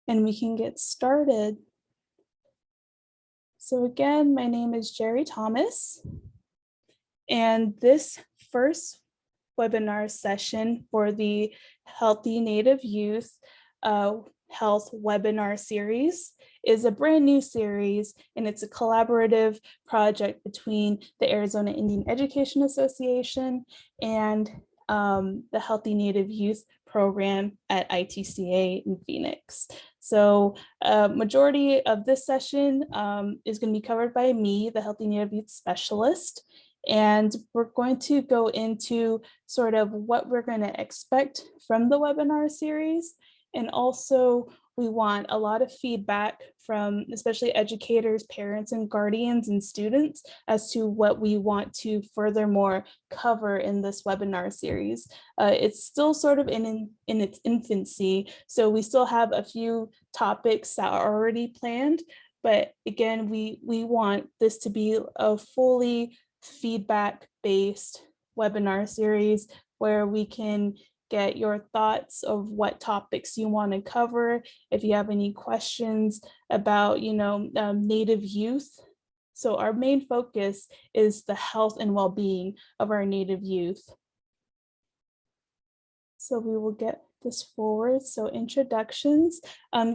and we can get started. So again, my name is Jerry Thomas, and this first webinar session for the Healthy Native Youth Health Webinar Series is a brand new series, and it's a collaborative project between the Arizona Indian Education Association and the Healthy Native Youth program at ITCA in Phoenix. So majority of this session is going to be covered by me, the Healthy Native Youth Specialist. And we're going to go into sort of what we're going to expect from the webinar series. And also, we want a lot of feedback from especially educators, parents, and guardians and students as to what we want to furthermore cover in this webinar series. It's still sort of in its infancy, so we still have a few topics that are already planned. But again, we want this to be a fully feedback-based webinar series where we can get your thoughts of what topics you want to cover. If you have any questions about, Native youth. So our main focus is the health and well-being of our Native youth. So we will get this forward. So introductions.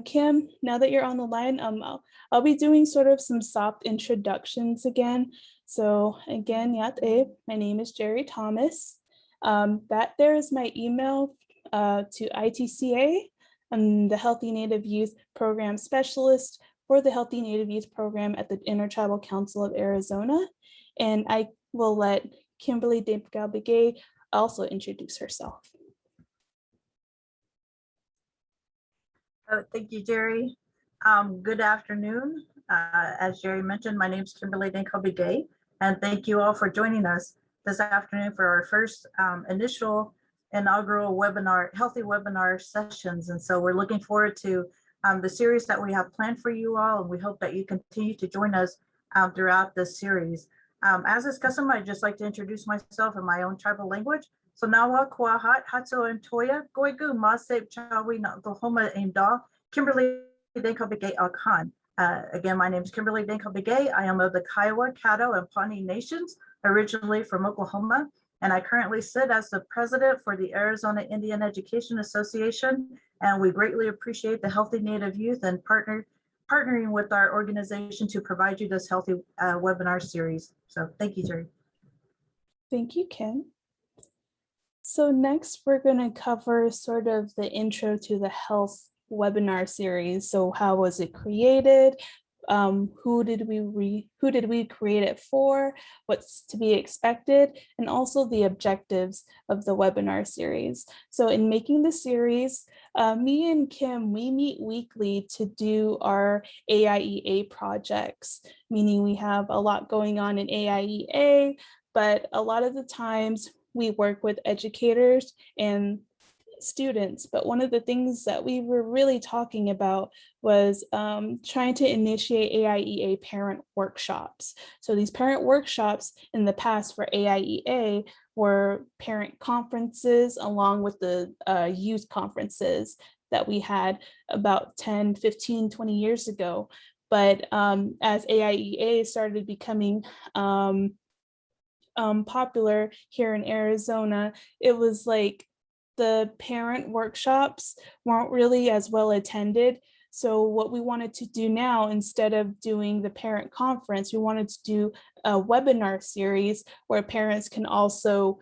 Kim, now that you're on the line, I'll be doing sort of some soft introductions again. So again, Yate, my name is Jerry Thomas. That there is my email to ITCA. I'm the Healthy Native Youth Program Specialist for the Healthy Native Youth Program at the Intertribal Council of Arizona. And I will let Kimberly Denkabigay also introduce herself. Thank you, Jerry. Good afternoon. As Jerry mentioned, my name is Kimberly Denkabigay, and thank you all for joining us this afternoon for our first initial inaugural webinar, healthy webinar sessions. And so we're looking forward to the series that we have planned for you all, and we hope that you continue to join us throughout this series. As is custom, I'd just like to introduce myself in my own tribal language. So Nawa Kuahat, Hatso and Toya, Goigu, Masep Chawi, Oklahoma, and Da, Kimberly Denkabigay Akan. Again, my name is Kimberly Denkabigay. I am of the Kiowa, Caddo, and Pawnee Nations, originally from Oklahoma, and I currently sit as the president for the Arizona Indian Education Association, and we greatly appreciate the Healthy Native Youth and partnering with our organization to provide you this healthy webinar series. So thank you, Jerry. Thank you, Kim. So next, we're going to cover sort of the intro to the health webinar series. So how was it created? Who did we create it for? What's to be expected? And also the objectives of the webinar series. So in making the series, me and Kim, we meet weekly to do our AIEA projects, meaning we have a lot going on in AIEA, but a lot of the times we work with educators and students. But one of the things that we were really talking about was trying to initiate AIEA parent workshops. So these parent workshops in the past for AIEA were parent conferences along with the youth conferences that we had about 10, 15, 20 years ago. But as AIEA started becoming popular here in Arizona, it was like the parent workshops weren't really as well attended. So what we wanted to do now, instead of doing the parent conference, we wanted to do a webinar series where parents can also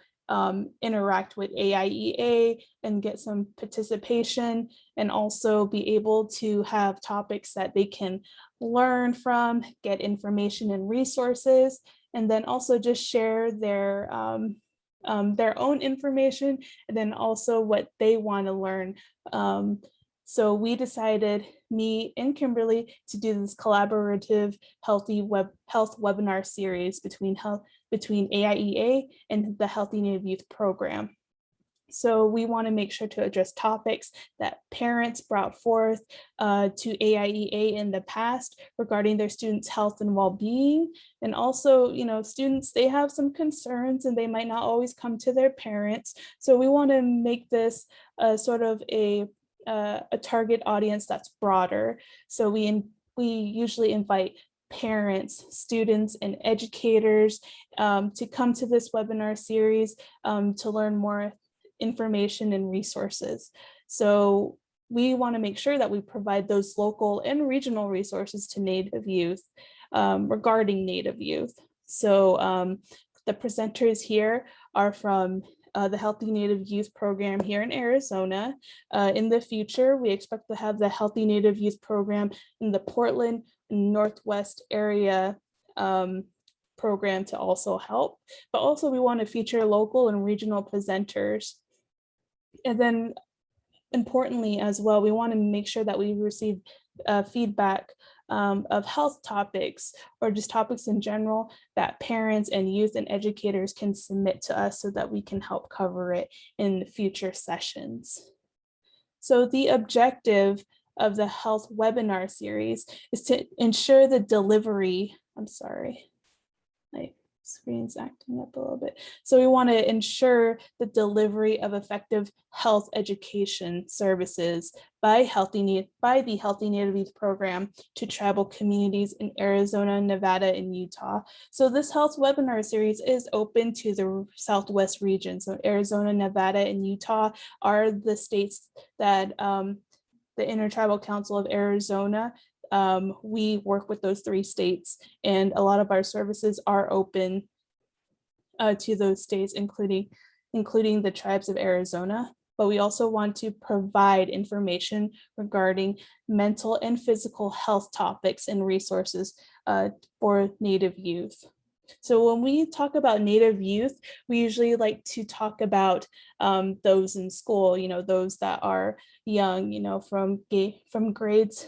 interact with AIEA and get some participation, and also be able to have topics that they can learn from, get information and resources, and then also just share their own information, and then also what they want to learn. So we decided, me and Kimberly, to do this collaborative health webinar series between AIEA and the Healthy Native Youth program. So we want to make sure to address topics that parents brought forth to AIEA in the past regarding their students' health and well-being. And also, students, they have some concerns and they might not always come to their parents. So we want to make this sort of a a target audience that's broader. So we usually invite parents, students, and educators to come to this webinar series to learn more information and resources. So we want to make sure that we provide those local and regional resources to Native youth regarding Native youth. So the presenters here are from the Healthy Native Youth Program here in Arizona. In the future, we expect to have the Healthy Native Youth Program in the Portland Northwest area program to also help, but also we want to feature local and regional presenters. And then importantly as well, we want to make sure that we receive feedback of health topics or just topics in general that parents and youth and educators can submit to us so that we can help cover it in future sessions. So the objective of the health webinar series is to ensure the delivery, I'm sorry, my screen's acting up a little bit. So we want to ensure the delivery of effective health education services by the Healthy Native Youth Program to tribal communities in Arizona, Nevada, and Utah. So this health webinar series is open to the Southwest region. So Arizona, Nevada, and Utah are the states that the Intertribal Council of Arizona, we work with those 3 states, and a lot of our services are open to those states, including the tribes of Arizona. But we also want to provide information regarding mental and physical health topics and resources for Native youth. So when we talk about Native youth, we usually like to talk about those in school, those that are young, from grades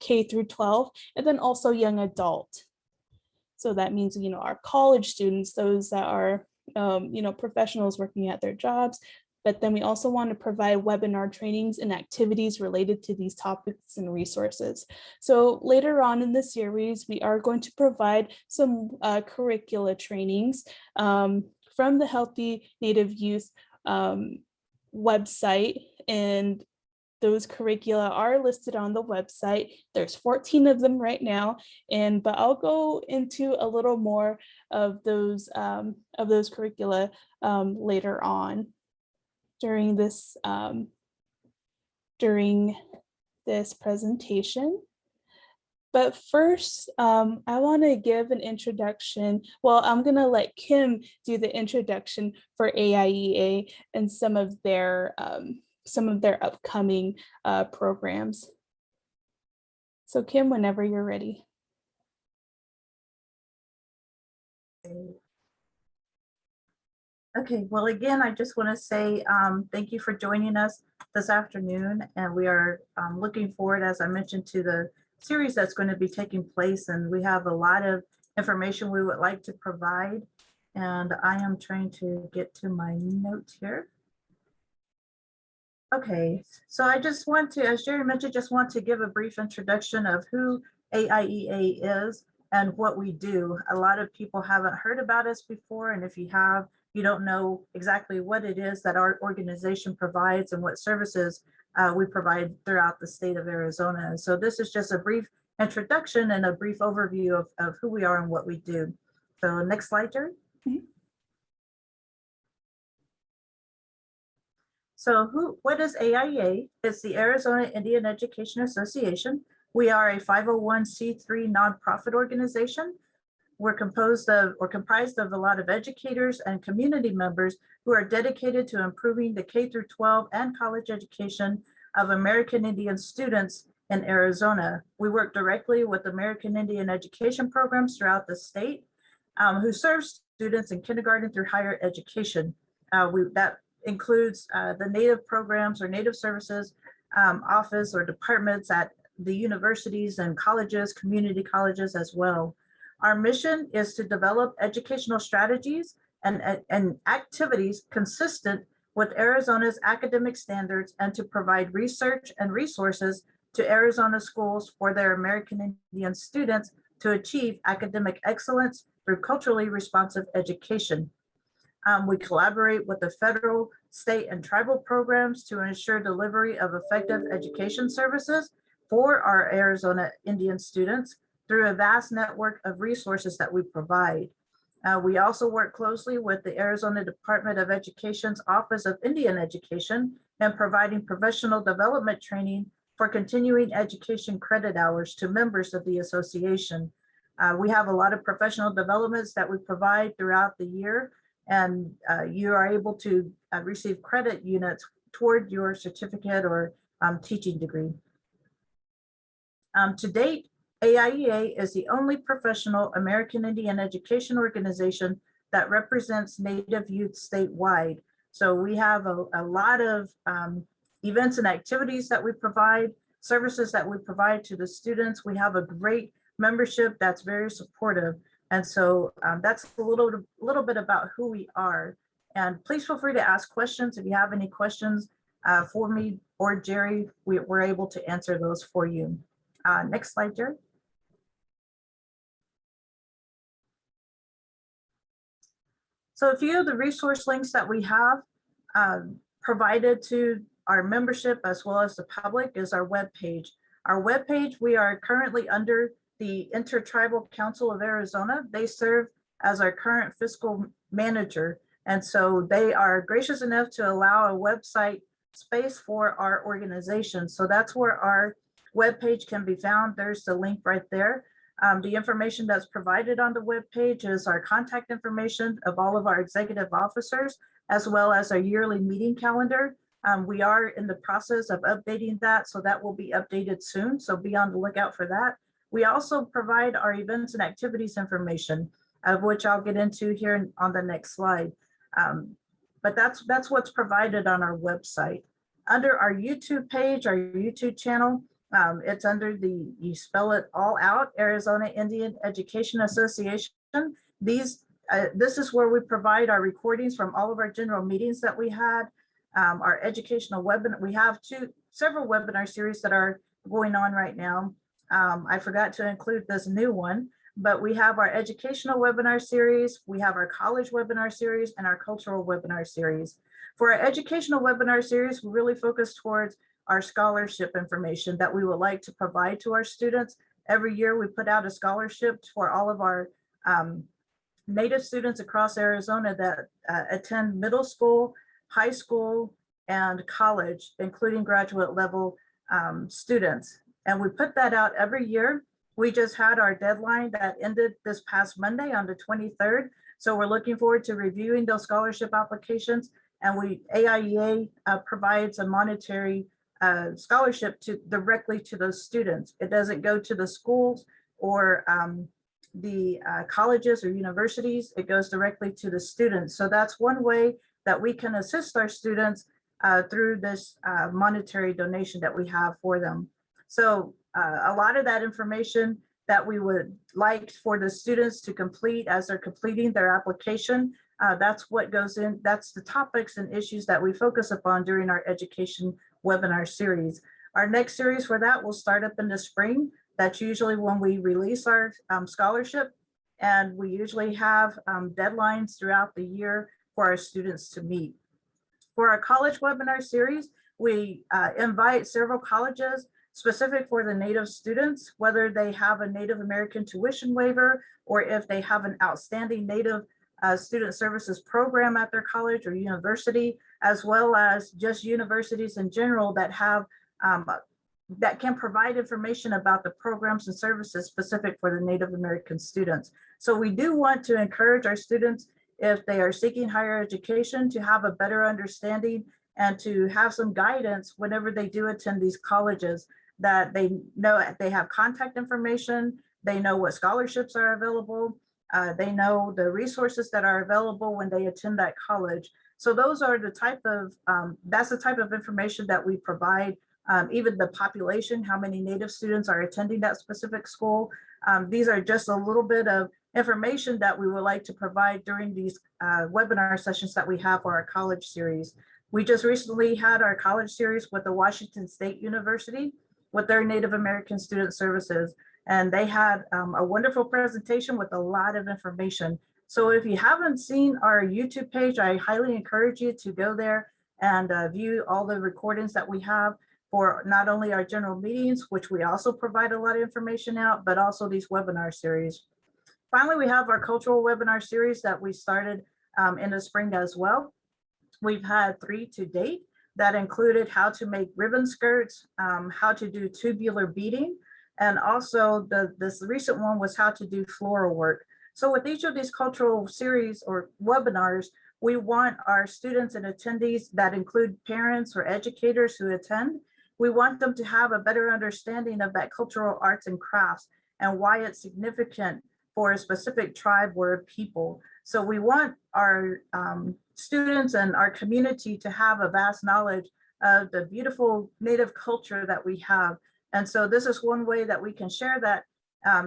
K through 12, and then also young adult. So that means, our college students, those that are, professionals working at their jobs. But then we also want to provide webinar trainings and activities related to these topics and resources. So later on in the series, we are going to provide some curricula trainings from the Healthy Native Youth website, and those curricula are listed on the website. There's 14 of them right now, but I'll go into a little more of those curricula later on during this presentation. But first, I want to give an introduction. Well, I'm going to let Kim do the introduction for AIEA and some of their upcoming programs. So Kim, whenever you're ready. Okay, well, again, I just want to say thank you for joining us this afternoon. And we are looking forward, as I mentioned, to the series that's going to be taking place. And we have a lot of information we would like to provide. And I am trying to get to my notes here. Okay, so I just want to, as Jerry mentioned, just want to give a brief introduction of who AIEA is and what we do. A lot of people haven't heard about us before, and if you have, you don't know exactly what it is that our organization provides and what services we provide throughout the state of Arizona. So this is just a brief introduction and a brief overview of who we are and what we do. So next slide, Jerry. So what is AIEA? It's the Arizona Indian Education Association. We are a 501c3 nonprofit organization. We're comprised of a lot of educators and community members who are dedicated to improving the K through 12 and college education of American Indian students in Arizona. We work directly with American Indian education programs throughout the state who serve students in kindergarten through higher education. That includes the Native programs or Native services office or departments at the universities and colleges, community colleges as well. Our mission is to develop educational strategies and activities consistent with Arizona's academic standards and to provide research and resources to Arizona schools for their American Indian students to achieve academic excellence through culturally responsive education. We collaborate with the federal, state, and tribal programs to ensure delivery of effective education services for our Arizona Indian students through a vast network of resources that we provide. We also work closely with the Arizona Department of Education's Office of Indian Education in providing professional development training for continuing education credit hours to members of the association. We have a lot of professional developments that we provide throughout the year, and you are able to receive credit units toward your certificate or teaching degree. To date, AIEA is the only professional American Indian education organization that represents Native youth statewide. So we have a lot of events and activities that we provide, services that we provide to the students. We have a great membership that's very supportive. And so that's a little bit about who we are. And please feel free to ask questions. If you have any questions for me or Jerry, we're able to answer those for you. Next slide, Jerry. So a few of the resource links that we have provided to our membership as well as the public is our webpage. Our webpage, we are currently under the Intertribal Council of Arizona. They serve as our current fiscal manager. And so they are gracious enough to allow a website space for our organization. So that's where our webpage can be found. There's the link right there. The information that's provided on the webpage is our contact information of all of our executive officers, as well as our yearly meeting calendar. We are in the process of updating that, so that will be updated soon. So be on the lookout for that. We also provide our events and activities information, of which I'll get into here on the next slide. But that's what's provided on our website. Under our YouTube page, our YouTube channel, it's under you spell it all out, Arizona Indian Education Association. This is where we provide our recordings from all of our general meetings that we had, our educational webinar. We have several webinar series that are going on right now. I forgot to include this new one, but we have our educational webinar series, we have our college webinar series, and our cultural webinar series. For our educational webinar series, we really focus towards our scholarship information that we would like to provide to our students. Every year we put out a scholarship for all of our Native students across Arizona that attend middle school, high school, and college, including graduate level students. And we put that out every year. We just had our deadline that ended this past Monday on the 23rd. So we're looking forward to reviewing those scholarship applications. And AIEA provides a monetary scholarship directly to those students. It doesn't go to the schools or the colleges or universities. It goes directly to the students. So that's one way that we can assist our students through this monetary donation that we have for them. So a lot of that information that we would like for the students to complete as they're completing their application, that's what goes in, that's the topics and issues that we focus upon during our education webinar series. Our next series for that will start up in the spring. That's usually when we release our scholarship, and we usually have deadlines throughout the year for our students to meet. For our college webinar series, we invite several colleges specific for the Native students, whether they have a Native American tuition waiver or if they have an outstanding Native student services program at their college or university, as well as just universities in general that have that can provide information about the programs and services specific for the Native American students. So we do want to encourage our students, if they are seeking higher education, to have a better understanding and to have some guidance whenever they do attend these colleges, that they know they have contact information, they know what scholarships are available, they know the resources that are available when they attend that college. So those are the type of, that's the type of information that we provide. Even the population, how many Native students are attending that specific school. These are just a little bit of information that we would like to provide during these webinar sessions that we have for our college series. We just recently had our college series with the Washington State University with their Native American Student Services. And they had a wonderful presentation with a lot of information. So if you haven't seen our YouTube page, I highly encourage you to go there and view all the recordings that we have for not only our general meetings, which we also provide a lot of information out, but also these webinar series. Finally, we have our cultural webinar series that we started in the spring as well. We've had 3 to date that included how to make ribbon skirts, how to do tubular beading, and also this recent one was how to do floral work. So with each of these cultural series or webinars, we want our students and attendees that include parents or educators who attend, we want them to have a better understanding of that cultural arts and crafts and why it's significant for a specific tribe or a people. So we want our students and our community to have a vast knowledge of the beautiful Native culture that we have. And so this is one way that we can share that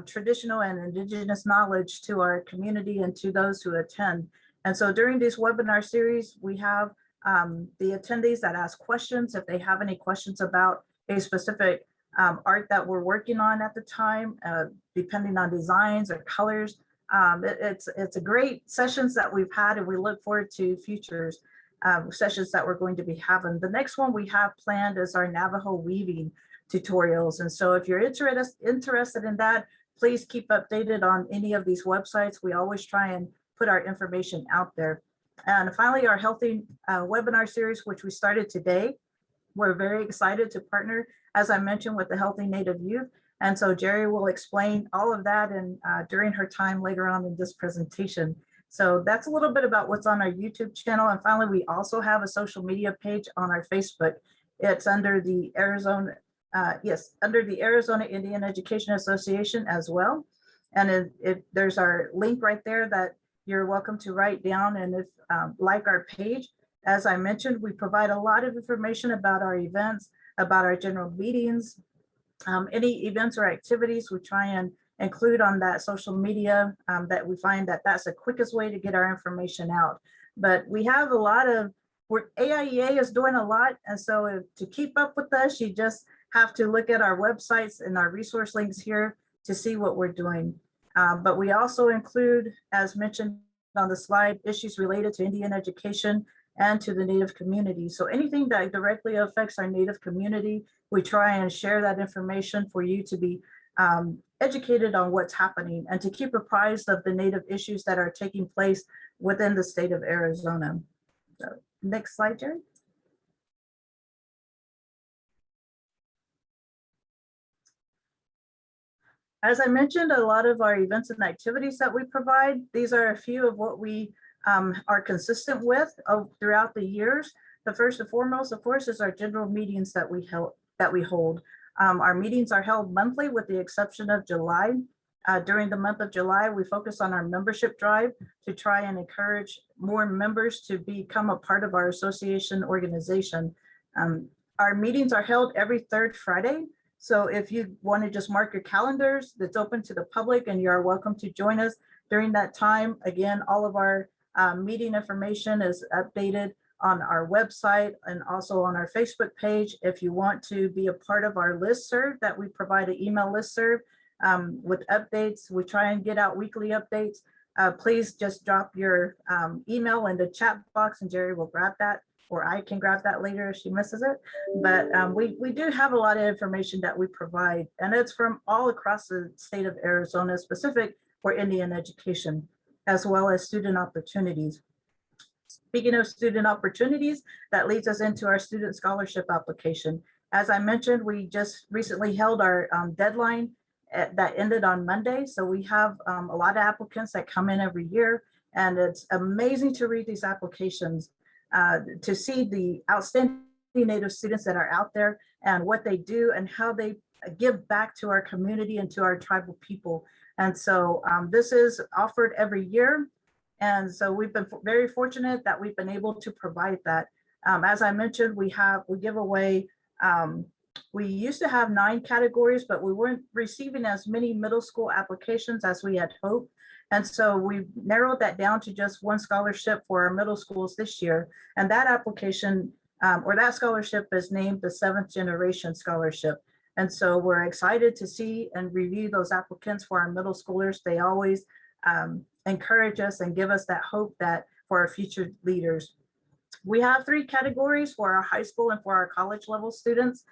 traditional and indigenous knowledge to our community and to those who attend. And so during this webinar series, we have the attendees that ask questions if they have any questions about a specific art that we're working on at the time, depending on designs or colors. It's a great sessions that we've had, and we look forward to futures sessions that we're going to be having. The next one we have planned is our Navajo weaving tutorials. And so if you're interested in that, please keep updated on any of these websites. We always try and put our information out there. And finally, our healthy webinar series, which we started today. We're very excited to partner, as I mentioned, with the Healthy Native Youth. And so Jerry will explain all of that and during her time later on in this presentation. So that's a little bit about what's on our YouTube channel. And finally, we also have a social media page on our Facebook. It's under the Arizona, under the Arizona Indian Education Association as well. And there's our link right there that you're welcome to write down. And if like our page, as I mentioned, we provide a lot of information about our events, about our general meetings, any events or activities we try and include on that social media that we find that that's the quickest way to get our information out. But we have a lot of, AIEA is doing a lot. And so to keep up with us, you just have to look at our websites and our resource links here to see what we're doing. But we also include, as mentioned on the slide, issues related to Indian education and to the Native community. So anything that directly affects our Native community, we try and share that information for you to be educated on what's happening and to keep apprised of the Native issues that are taking place within the state of Arizona. So, next slide, Jerry. As I mentioned, a lot of our events and activities that we provide, these are a few of what we are consistent with throughout the years. The first and foremost, of course, is our general meetings that we hold. Our meetings are held monthly with the exception of July. During the month of July, we focus on our membership drive to try and encourage more members to become a part of our association organization. Our meetings are held every third Friday. So if you want to just mark your calendars, that's open to the public and you are welcome to join us during that time. Again, all of our meeting information is updated on our website and also on our Facebook page. If you want to be a part of our listserv, that we provide an email listserv with updates. We try and get out weekly updates. Please just drop your email in the chat box and Jerry will grab that, or I can grab that later if she misses it. But we do have a lot of information that we provide, and it's from all across the state of Arizona, specific for Indian education, as well as student opportunities. Speaking of student opportunities, that leads us into our student scholarship application. As I mentioned, we just recently held our deadline that ended on Monday. So we have a lot of applicants that come in every year, and it's amazing to read these applications, to see the outstanding Native students that are out there and what they do and how they give back to our community and to our tribal people. And so this is offered every year. And so we've been very fortunate that we've been able to provide that. As I mentioned, we give away, we used to have 9 categories, but we weren't receiving as many middle school applications as we had hoped. And so we narrowed that down to just 1 scholarship for our middle schools this year. And that application or that scholarship is named the 7th Generation Scholarship. And so we're excited to see and review those applicants for our middle schoolers. They always encourage us and give us that hope that for our future leaders. We have three categories for our high school and for our college level students.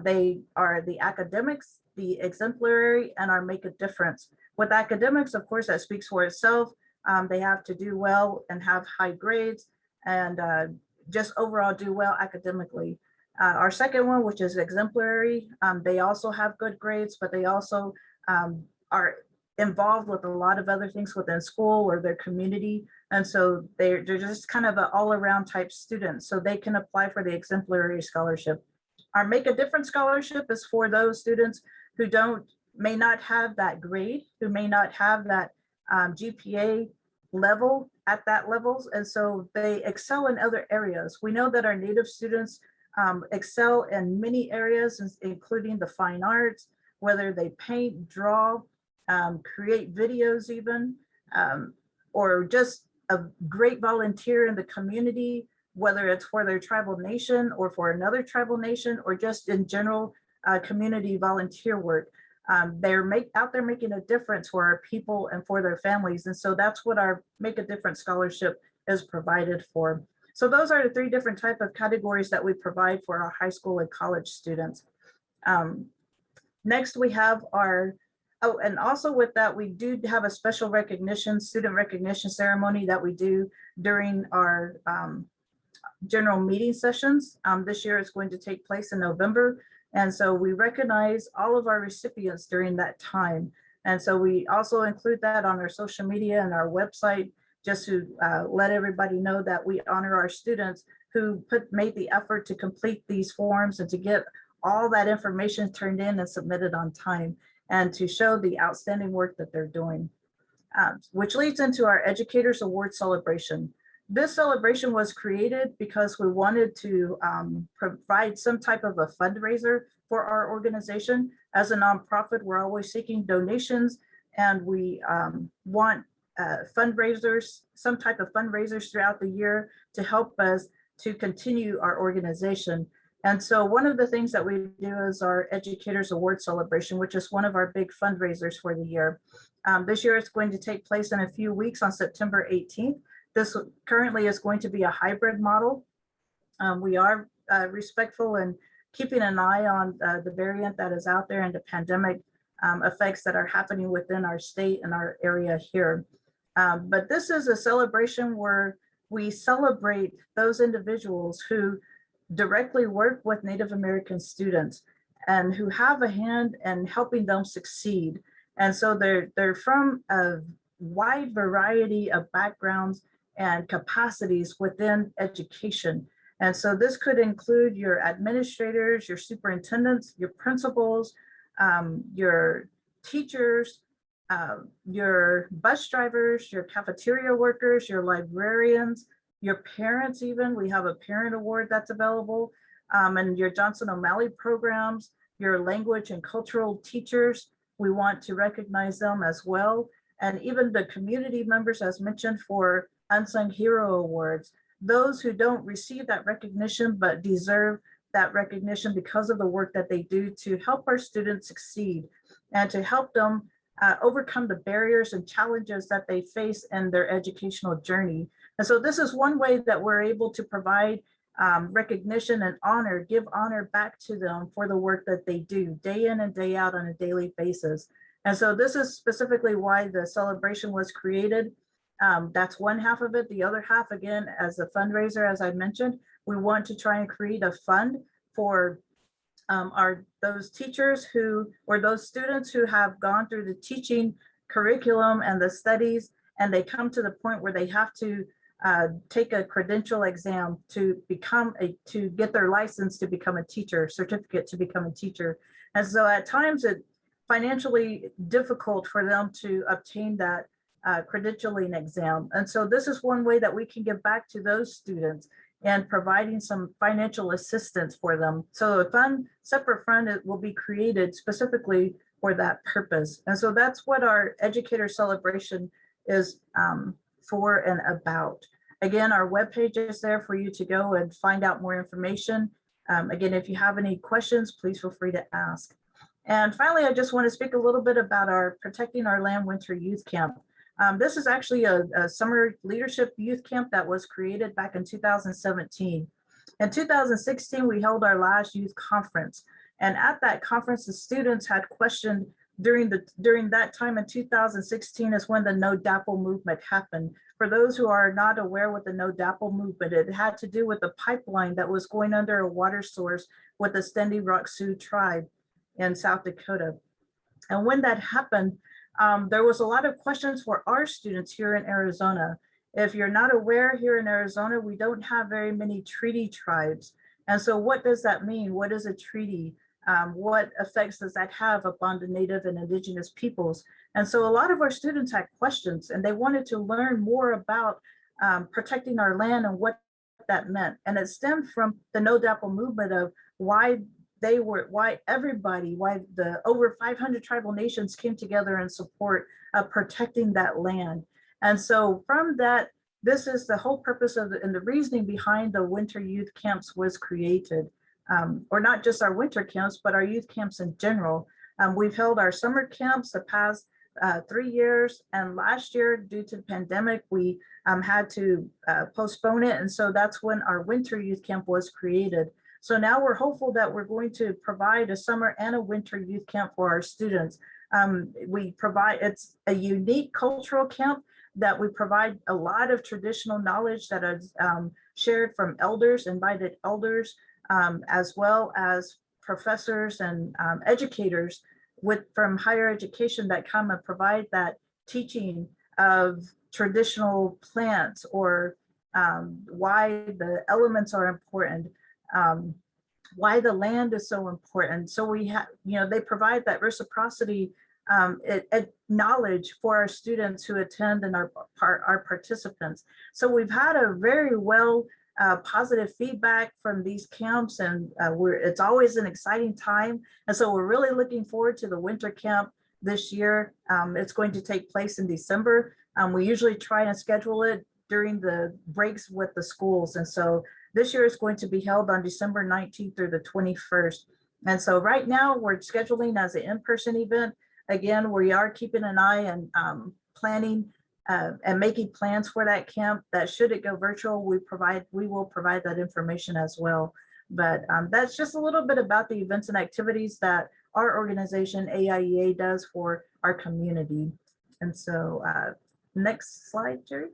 They are the academics, the exemplary, and our make a difference. With academics, of course, that speaks for itself. They have to do well and have high grades and just overall do well academically. Our second one, which is exemplary, they also have good grades, but they also are involved with a lot of other things within school or their community. And so they're just kind of an all-around type student. So they can apply for the exemplary scholarship. Our Make a Difference scholarship is for those students who may not have that grade, who may not have that GPA level at that levels. And so they excel in other areas. We know that our Native students excel in many areas, including the fine arts, whether they paint, draw, create videos even, or just a great volunteer in the community, whether it's for their tribal nation or for another tribal nation, or just in general community volunteer work. They're out there making a difference for our people and for their families. And so that's what our Make a Difference scholarship is provided for. So those are the three different type of categories that we provide for our high school and college students. Next, we have our, oh, and also with that, we do have a special recognition, student recognition ceremony that we do during our general meeting sessions. This year it's going to take place in November. And so we recognize all of our recipients during that time. And so we also include that on our social media and our website, just to let everybody know that we honor our students who made the effort to complete these forms and to get all that information turned in and submitted on time, and to show the outstanding work that they're doing. Which leads into our Educators Award celebration. This celebration was created because we wanted to provide some type of a fundraiser for our organization. As a nonprofit, we're always seeking donations, and we want fundraisers, some type of fundraisers throughout the year to help us to continue our organization. And so one of the things that we do is our Educators Award celebration, which is one of our big fundraisers for the year. This year it's going to take place in a few weeks on September 18th. This currently is going to be a hybrid model. We are respectful and keeping an eye on the variant that is out there and the pandemic effects that are happening within our state and our area here. But this is a celebration where we celebrate those individuals who directly work with Native American students and who have a hand in helping them succeed. And so they're from a wide variety of backgrounds and capacities within education. And so this could include your administrators, your superintendents, your principals, your teachers, your bus drivers, your cafeteria workers, your librarians, your parents even. We have a parent award that's available, and your Johnson O'Malley programs, your language and cultural teachers. We want to recognize them as well. And even the community members, as mentioned, for Unsung Hero Awards, those who don't receive that recognition but deserve that recognition because of the work that they do to help our students succeed and to help them overcome the barriers and challenges that they face in their educational journey. And so this is one way that we're able to provide recognition and honor, give honor back to them for the work that they do day in and day out on a daily basis. And so this is specifically why the celebration was created. That's one half of it. The other half, again, as a fundraiser, as I mentioned, we want to try and create a fund for those teachers who, or those students who have gone through the teaching curriculum and the studies, and they come to the point where they have to take a credential exam to get their license to become a teacher, certificate to become a teacher. And so at times it's financially difficult for them to obtain that credentialing exam. And so this is one way that we can give back to those students and providing some financial assistance for them. So a separate fund will be created specifically for that purpose. And so that's what our educator celebration is for and about. Again, our webpage is there for you to go and find out more information. Again, if you have any questions, please feel free to ask. And finally, I just want to speak a little bit about our Protecting Our Land Winter Youth Camp. This is actually a summer leadership youth camp that was created back in 2017. In 2016, we held our last youth conference. And at that conference, the students had questioned during that time in 2016 is when the No DAPL movement happened. For those who are not aware with the No DAPL movement, it had to do with the pipeline that was going under a water source with the Standing Rock Sioux tribe in South Dakota. And when that happened, there was a lot of questions for our students here in Arizona. If you're not aware, here in Arizona, we don't have very many treaty tribes. And so what does that mean? What is a treaty? What effects does that have upon the Native and Indigenous peoples? And so a lot of our students had questions and they wanted to learn more about protecting our land and what that meant. And it stemmed from the No DAPL movement of why the over 500 tribal nations came together in support of protecting that land. And so from that, this is the whole purpose of and the reasoning behind the winter youth camps was created. Or not just our winter camps, but our youth camps in general. We've held our summer camps the past 3 years, and last year, due to the pandemic, we had to postpone it. And so that's when our winter youth camp was created. So now we're hopeful that we're going to provide a summer and a winter youth camp for our students. It's a unique cultural camp that we provide a lot of traditional knowledge that is shared from elders, invited elders, as well as professors and educators from higher education that come and provide that teaching of traditional plants or why the elements are important, why the land is so important. So we have, they provide that reciprocity knowledge for our students who attend and our participants. So we've had a very positive feedback from these camps, and it's always an exciting time. And so we're really looking forward to the winter camp this year. It's going to take place in December. We usually try and schedule it during the breaks with the schools. And so this year is going to be held on December 19th through the 21st. And so right now we're scheduling as an in-person event. Again, we are keeping an eye and planning and making plans for that camp, that should it go virtual, we will provide that information as well. But that's just a little bit about the events and activities that our organization AIEA does for our community. And so next slide, Jerry.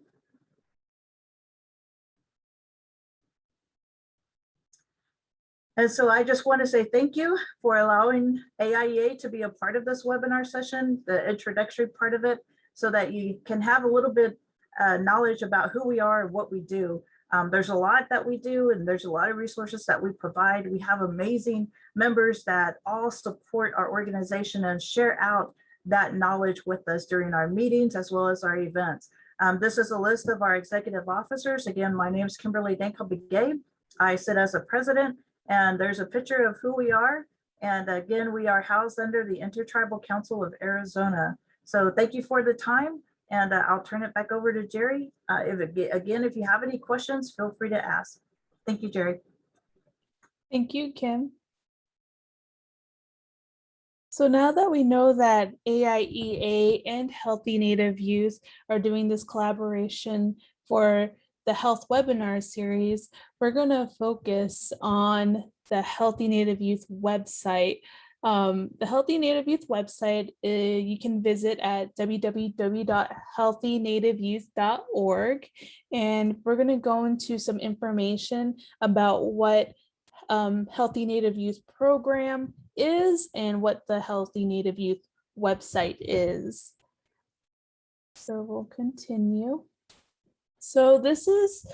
And so I just want to say thank you for allowing AIEA to be a part of this webinar session, the introductory part of it, so that you can have a little bit knowledge about who we are and what we do. There's a lot that we do, and there's a lot of resources that we provide. We have amazing members that all support our organization and share out that knowledge with us during our meetings as well as our events. This is a list of our executive officers. Again, my name is Kimberly Danko-Begay. I sit as a president, and there's a picture of who we are. And again, we are housed under the Intertribal Council of Arizona. So thank you for the time, and I'll turn it back over to Jerry. If you have any questions, feel free to ask. Thank you, Jerry. Thank you, Kim. So now that we know that AIEA and Healthy Native Youth are doing this collaboration for the health webinar series, we're going to focus on the Healthy Native Youth website. The Healthy Native Youth website, you can visit at www.healthynativeyouth.org. And we're going to go into some information about what Healthy Native Youth program is and what the Healthy Native Youth website is. So we'll continue. So this is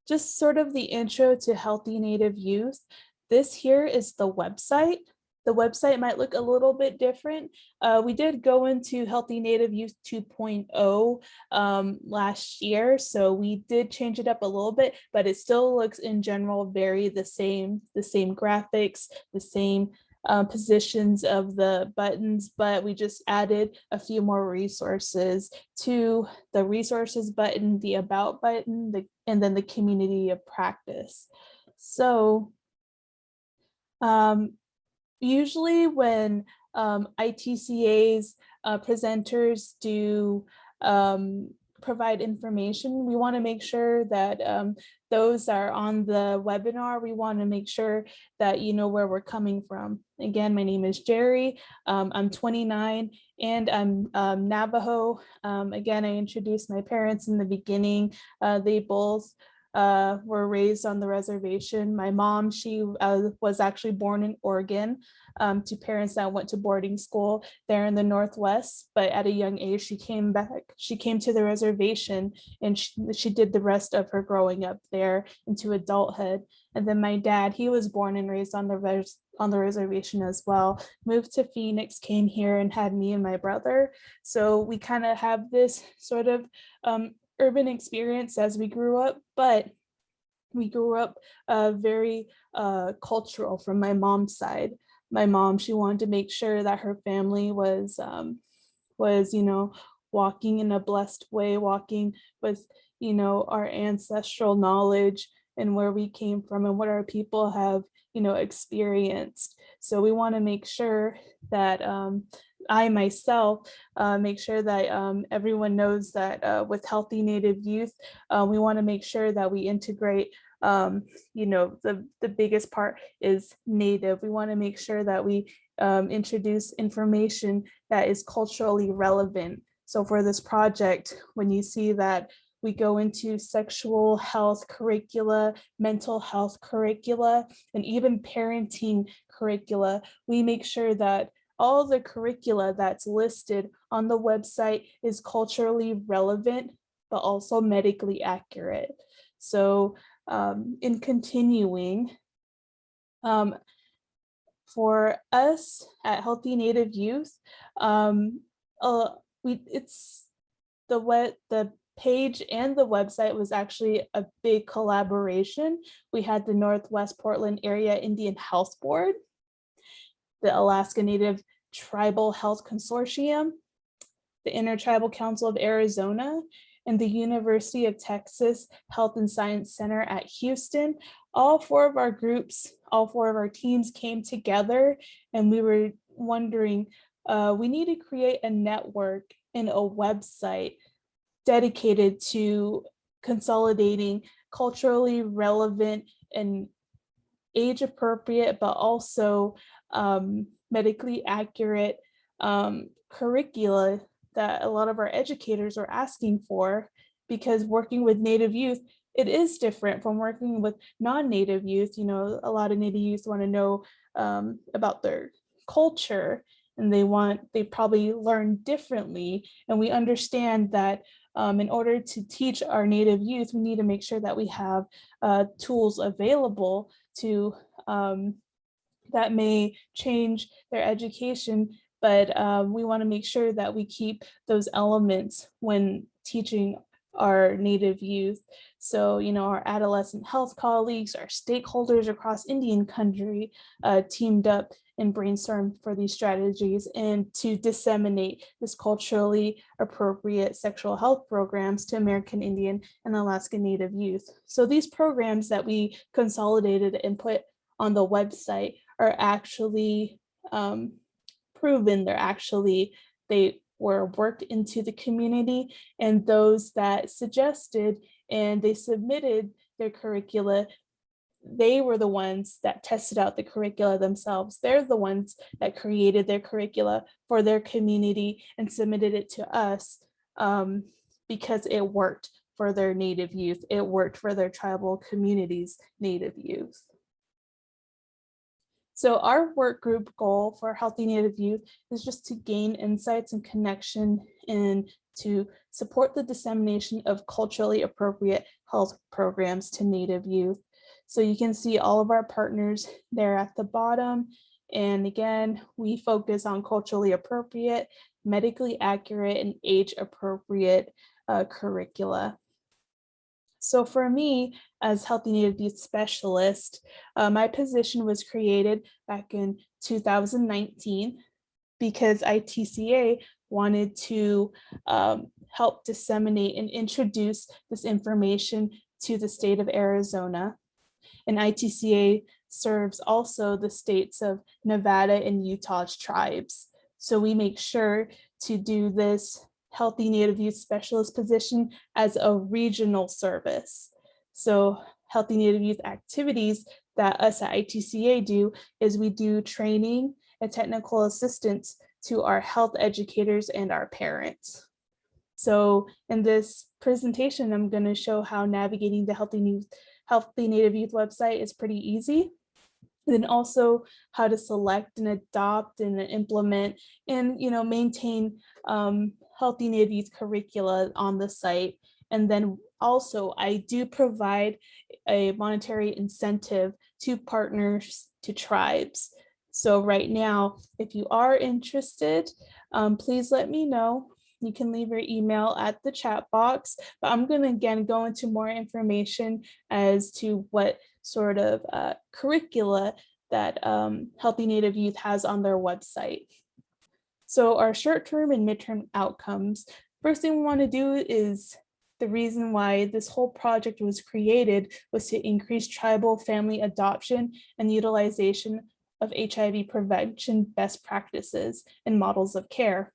just sort of the intro to Healthy Native Youth. This here is the website. The website might look a little bit different. We did go into Healthy Native Youth 2.0 last year, so we did change it up a little bit, but it still looks in general very the same graphics, the same positions of the buttons, but we just added a few more resources to the resources button, the about button, and then the community of practice. So usually when ITCA's presenters do provide information. We want to make sure that those that are on the webinar, we want to make sure that you know where we're coming from. Again, my name is Jerry. I'm 29 and I'm Navajo. Again, I introduced my parents in the beginning. They both were raised on the reservation. My mom, she was actually born in Oregon to parents that went to boarding school there in the Northwest, but at a young age, she came back, she came to the reservation and she did the rest of her growing up there into adulthood. And then my dad, he was born and raised on the reservation as well, moved to Phoenix, came here and had me and my brother. So we kind of have this sort of urban experience as we grew up, but we grew up very cultural from my mom's side. My mom, she wanted to make sure that her family was, you know, walking in a blessed way, walking with, you know, our ancestral knowledge and where we came from and what our people have, you know, experienced. So we want to make sure that I myself make sure that everyone knows that with Healthy Native Youth, we want to make sure that we integrate, you know, the biggest part is Native. We want to make sure that we introduce information that is culturally relevant. So for this project, when you see that we go into sexual health curricula, mental health curricula, and even parenting curricula, we make sure that all the curricula that's listed on the website is culturally relevant, but also medically accurate. So in continuing, for us at Healthy Native Youth, it's the page and the website was actually a big collaboration. We had the Northwest Portland Area Indian Health Board, the Alaska Native Tribal Health Consortium, the Intertribal Council of Arizona, and the University of Texas Health and Science Center at Houston. All four of our groups, all four of our teams came together and we were wondering, we need to create a network and a website dedicated to consolidating culturally relevant and age appropriate, but also medically accurate curricula that a lot of our educators are asking for, because working with Native youth, it is different from working with non-Native youth. You know, a lot of Native youth want to know about their culture and they probably learn differently. And we understand that in order to teach our Native youth, we need to make sure that we have tools available to that may change their education, but we want to make sure that we keep those elements when teaching our Native youth. So, you know, our adolescent health colleagues, our stakeholders across Indian country teamed up and brainstormed for these strategies and to disseminate this culturally appropriate sexual health programs to American Indian and Alaska Native youth. So these programs that we consolidated and put on the website are actually proven. They were worked into the community, and those that suggested and they submitted their curricula, they were the ones that tested out the curricula themselves. They're the ones that created their curricula for their community and submitted it to us because it worked for their Native youth. It worked for their tribal communities' Native youth. So our work group goal for Healthy Native Youth is just to gain insights and connection and to support the dissemination of culturally appropriate health programs to Native youth. So you can see all of our partners there at the bottom. And again, we focus on culturally appropriate, medically accurate, and age appropriate curricula. So for me, as Healthy Native Youth Specialist, my position was created back in 2019 because ITCA wanted to help disseminate and introduce this information to the state of Arizona. And ITCA serves also the states of Nevada and Utah's tribes. So we make sure to do this Healthy Native Youth Specialist position as a regional service. So Healthy Native Youth activities that us at ITCA do is we do training and technical assistance to our health educators and our parents. So in this presentation, I'm going to show how navigating the Healthy Native Youth website is pretty easy. And then also how to select and adopt and implement and maintain Healthy Native Youth curricula on the site. And then also I do provide a monetary incentive to partners, to tribes. So right now, if you are interested, please let me know. You can leave your email at the chat box, but I'm going to again go into more information as to what sort of curricula that Healthy Native Youth has on their website. So our short-term and midterm outcomes. First thing we want to do is the reason why this whole project was created was to increase tribal family adoption and utilization of HIV prevention best practices and models of care,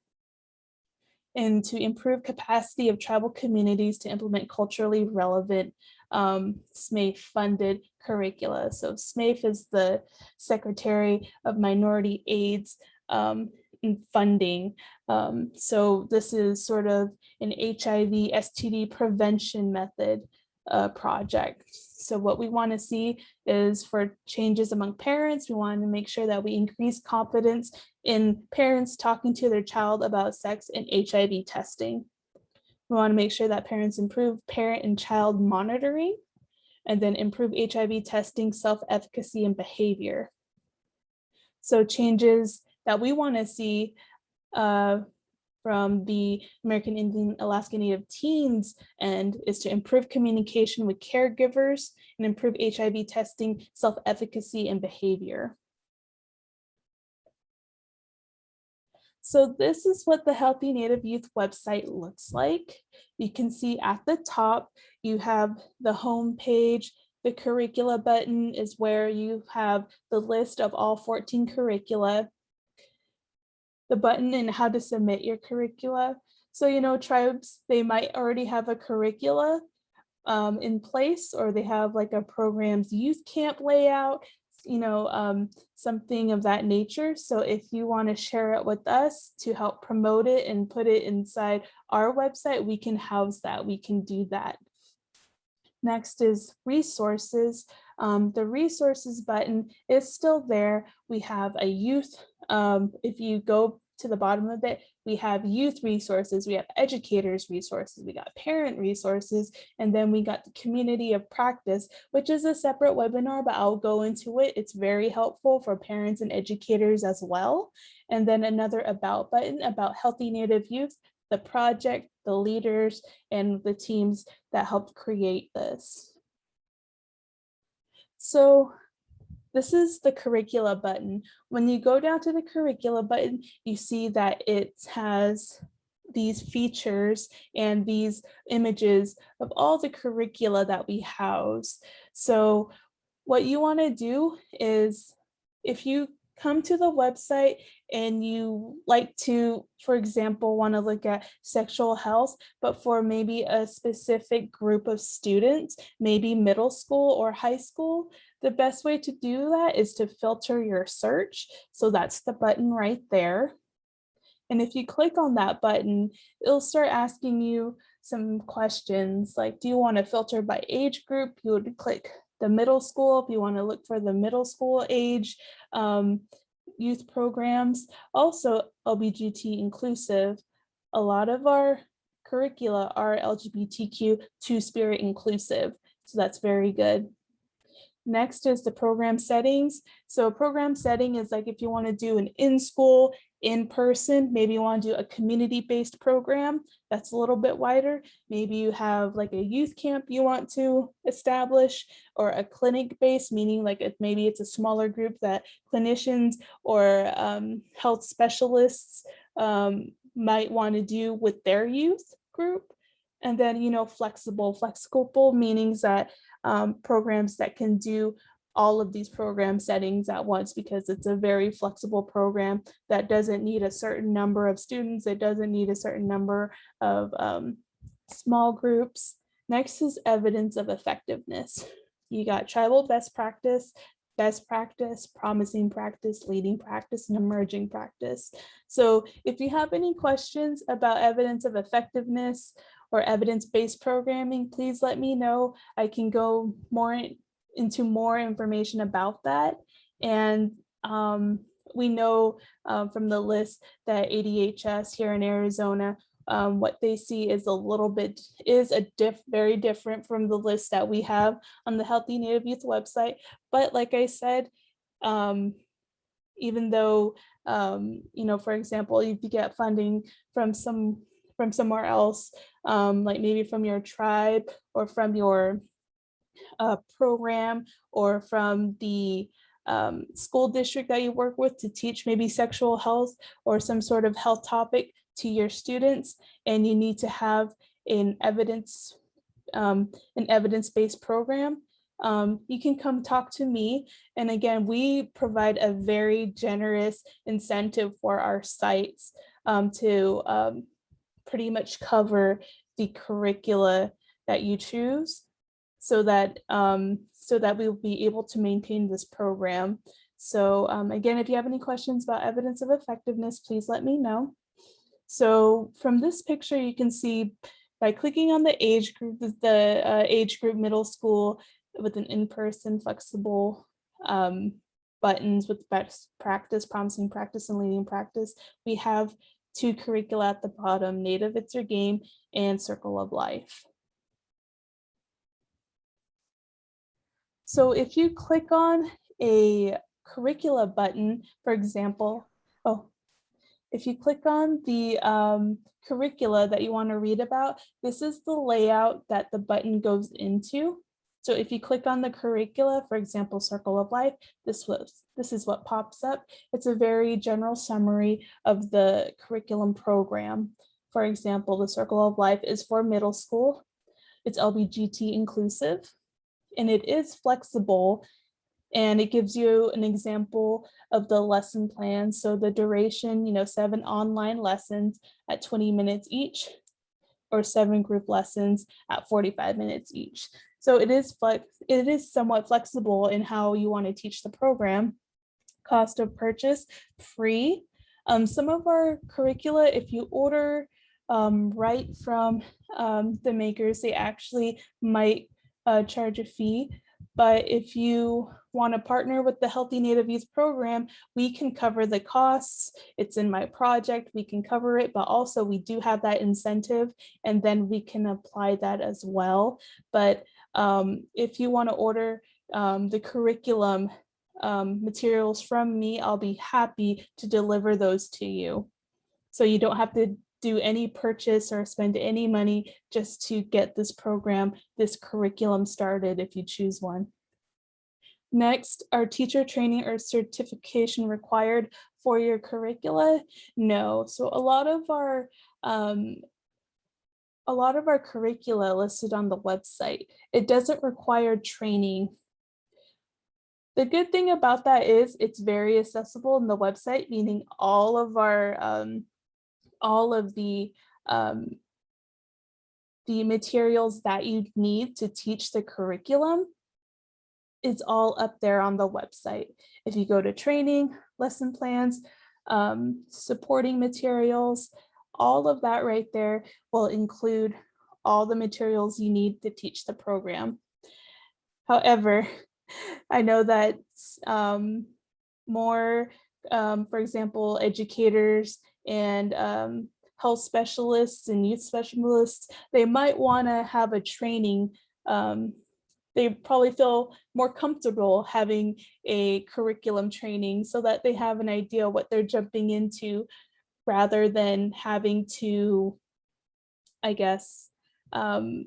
and to improve capacity of tribal communities to implement culturally relevant SMAFE-funded curricula. So SMAFE is the Secretary of Minority AIDS and funding. So this is sort of an HIV STD prevention method project. So what we want to see is for changes among parents, we want to make sure that we increase confidence in parents talking to their child about sex and HIV testing. We want to make sure that parents improve parent and child monitoring, and then improve HIV testing, self-efficacy, and behavior. So changes that we want to see from the American Indian Alaska Native teens and is to improve communication with caregivers and improve HIV testing, self-efficacy, and behavior. So this is what the Healthy Native Youth website looks like. You can see at the top, you have the home page. The curricula button is where you have the list of all 14 curricula. The button and how to submit your curricula. So, tribes, they might already have a curricula in place, or they have like a program's youth camp layout, something of that nature. So if you want to share it with us to help promote it and put it inside our website, we can house that, we can do that. Next is resources. The resources button is still there. We have a youth, if you go to the bottom of it, we have youth resources, we have educators resources, we got parent resources, and then we got the community of practice, which is a separate webinar, but I'll go into it. It's very helpful for parents and educators as well. And then another about button about Healthy Native Youth, the project, the leaders, and the teams that helped create this. So this is the curricula button. When you go down to the curricula button, you see that it has these features and these images of all the curricula that we house. So what you want to do is, if you come to the website and you like to, for example, want to look at sexual health, but for maybe a specific group of students, maybe middle school or high school, the best way to do that is to filter your search. So that's the button right there. And if you click on that button, it'll start asking you some questions like, do you want to filter by age group? You would click the middle school if you want to look for the middle school age youth programs. Also LBGT inclusive. A lot of our curricula are LGBTQ two-spirit inclusive, so that's very good. Next is the program settings. So program setting is like if you want to do an in-school, in-person, maybe you want to do a community-based program, that's a little bit wider. Maybe you have like a youth camp you want to establish, or a clinic-based, meaning like maybe it's a smaller group that clinicians or health specialists might want to do with their youth group. And then, flexible meanings that programs that can do all of these program settings at once, because it's a very flexible program that doesn't need a certain number of students. It doesn't need a certain number of small groups. Next is evidence of effectiveness. You got tribal best practice, promising practice, leading practice, and emerging practice. So if you have any questions about evidence of effectiveness or evidence-based programming, please let me know. I can go into more information about that. And we know from the list that ADHS here in Arizona, what they see is very different from the list that we have on the Healthy Native Youth website. But like I said, even though, for example, if you get funding from somewhere else, like maybe from your tribe or from your program or from the school district that you work with to teach maybe sexual health or some sort of health topic to your students, and you need to have an evidence-based program, you can come talk to me. And again, we provide a very generous incentive for our sites to pretty much cover the curricula that you choose, so that we'll be able to maintain this program. So again, if you have any questions about evidence of effectiveness, please let me know. So from this picture, you can see by clicking on the age group, age group middle school with an in-person flexible buttons with best practice, promising practice, and leading practice. We have 2 curricula at the bottom, Native It's Your Game and Circle of Life. So if you click on a curricula button, for example, if you click on the curricula that you want to read about, this is the layout that the button goes into. So if you click on the curricula, for example, Circle of Life, this is what pops up. It's a very general summary of the curriculum program. For example, the Circle of Life is for middle school. It's LBGT inclusive, and it is flexible, and it gives you an example of the lesson plan. So the duration, 7 online lessons at 20 minutes each, or 7 group lessons at 45 minutes each. So it is somewhat flexible in how you want to teach the program. Cost of purchase, free. Some of our curricula, if you order right from the makers, they actually might charge a fee. But if you want to partner with the Healthy Native Youth program, we can cover the costs. It's in my project, we can cover it, but also we do have that incentive, and then we can apply that as well. But if you want to order the curriculum materials from me, I'll be happy to deliver those to you. So you don't have to do any purchase or spend any money just to get this program, this curriculum started if you choose one. Next, are teacher training or certification required for your curricula? No. So a lot of our curricula listed on the website, it doesn't require training. The good thing about that is it's very accessible in the website, meaning all of the materials that you need to teach the curriculum, it's all up there on the website. If you go to training, lesson plans, supporting materials, all of that right there will include all the materials you need to teach the program. However, I know that more, for example, educators and health specialists and youth specialists, they might want to have a training. They probably feel more comfortable having a curriculum training so that they have an idea what they're jumping into, rather than having to, I guess,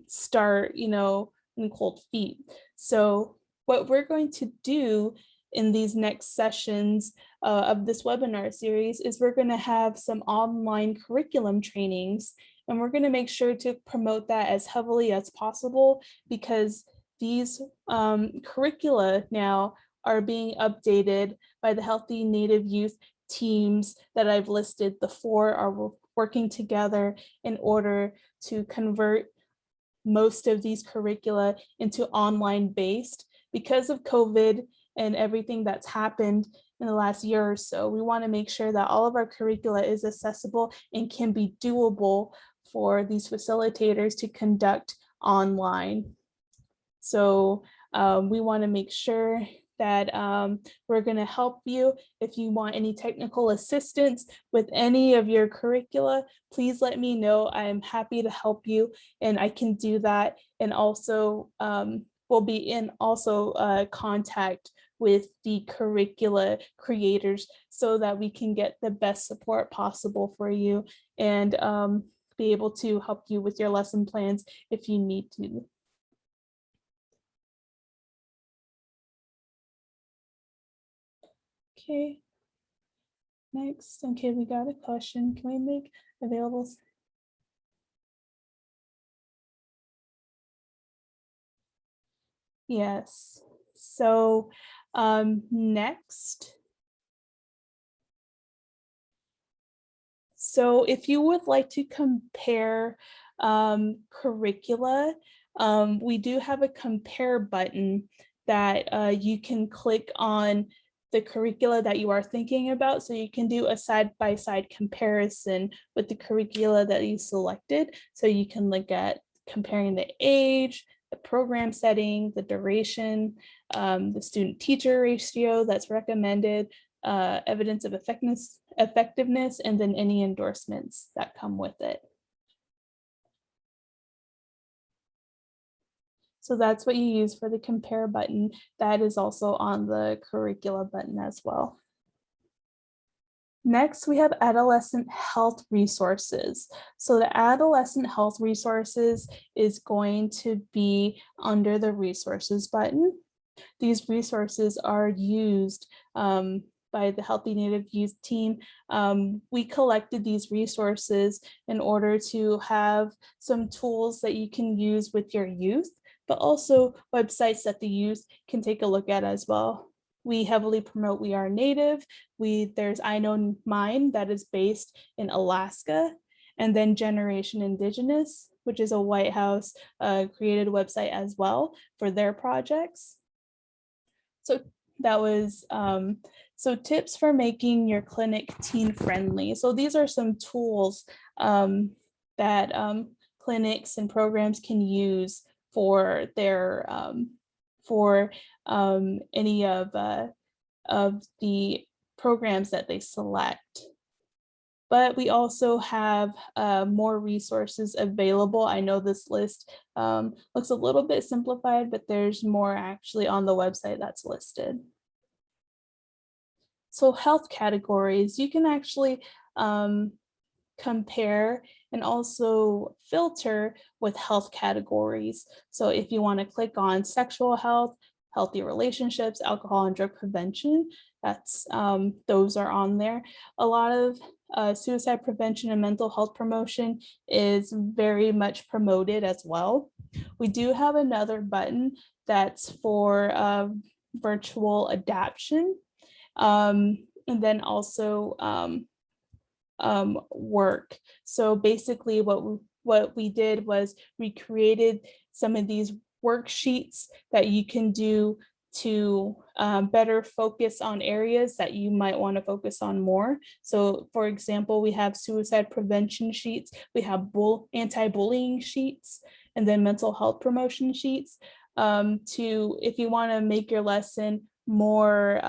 start, in cold feet. So what we're going to do in these next sessions of this webinar series is we're going to have some online curriculum trainings, and we're going to make sure to promote that as heavily as possible, because these curricula now are being updated by the Healthy Native Youth teams that I've listed. The 4 are working together in order to convert most of these curricula into online based. Because of COVID and everything that's happened in the last year or so, we want to make sure that all of our curricula is accessible and can be doable for these facilitators to conduct online. So we want to make sure that we're going to help you. If you want any technical assistance with any of your curricula, please let me know. I'm happy to help you, and I can do that. And also we'll be in contact with the curricula creators so that we can get the best support possible for you and be able to help you with your lesson plans if you need to. Okay, next. Okay, we got a question. Can we make available? Yes. So next. So if you would like to compare curricula, we do have a compare button that you can click on the curricula that you are thinking about. So you can do a side-by-side comparison with the curricula that you selected. So you can look at comparing the age, the program setting, the duration, the student-teacher ratio that's recommended, evidence of effectiveness, and then any endorsements that come with it. So that's what you use for the compare button. That is also on the curricula button as well. Next, we have adolescent health resources. So the adolescent health resources is going to be under the resources button. These resources are used by the Healthy Native Youth team. We collected these resources in order to have some tools that you can use with your youth, but also websites that the youth can take a look at as well. We heavily promote We Are Native. There's I Know Mine that is based in Alaska, and then Generation Indigenous, which is a White House created website as well for their projects. So that was so tips for making your clinic teen friendly. So these are some tools that clinics and programs can use for their any of the programs that they select. But we also have more resources available. I know this list looks a little bit simplified, but there's more actually on the website that's listed. So health categories, you can actually compare and also filter with health categories. So if you want to click on sexual health, healthy relationships, alcohol and drug prevention, that's those are on there. A lot of suicide prevention and mental health promotion is very much promoted as well. We do have another button that's for virtual adaption, and then also work. So basically what we did was we created some of these worksheets that you can do to better focus on areas that you might want to focus on more. So for example, we have suicide prevention sheets, we have anti-bullying sheets, and then mental health promotion sheets to, if you want to make your lesson more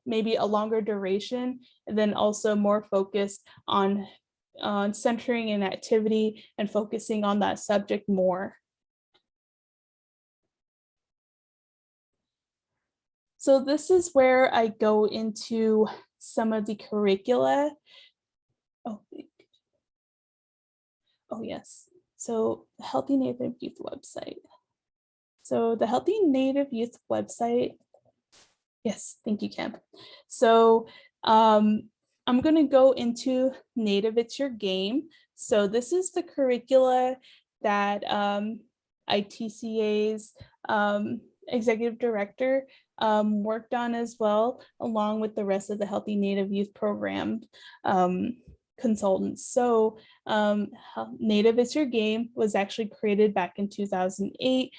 maybe a longer duration, and then also more focused on centering an activity and focusing on that subject more. So this is where I go into some of the curricula. Oh yes. So the Healthy Native Youth website. So the Healthy Native Youth website. Yes, thank you, Kim. So I'm going to go into Native It's Your Game. So this is the curricula that ITCA's executive director worked on as well, along with the rest of the Healthy Native Youth Program consultants. So Native is Your Game was actually created back in 2008.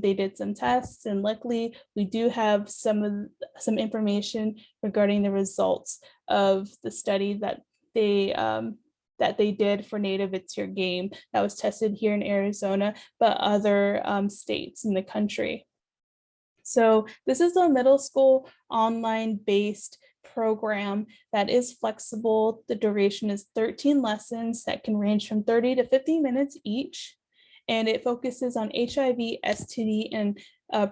They did some tests, and luckily we do have some information regarding the results of the study that they did for Native It's Your Game that was tested here in Arizona, but other states in the country. So this is a middle school online based program that is flexible. The duration is 13 lessons that can range from 30 to 50 minutes each. And it focuses on HIV, STD, and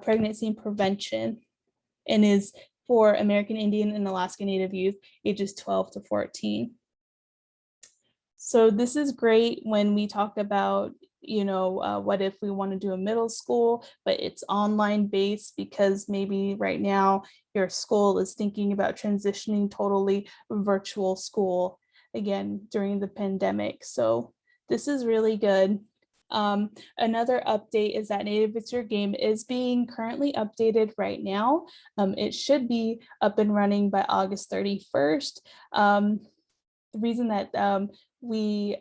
pregnancy prevention, and is for American Indian and Alaska Native youth ages 12 to 14. So this is great when we talk about, what if we want to do a middle school, but it's online based, because maybe right now your school is thinking about transitioning totally virtual school again during the pandemic. So this is really good. Another update is that Native It's Your Game is being currently updated right now. It should be up and running by August 31st. The reason that we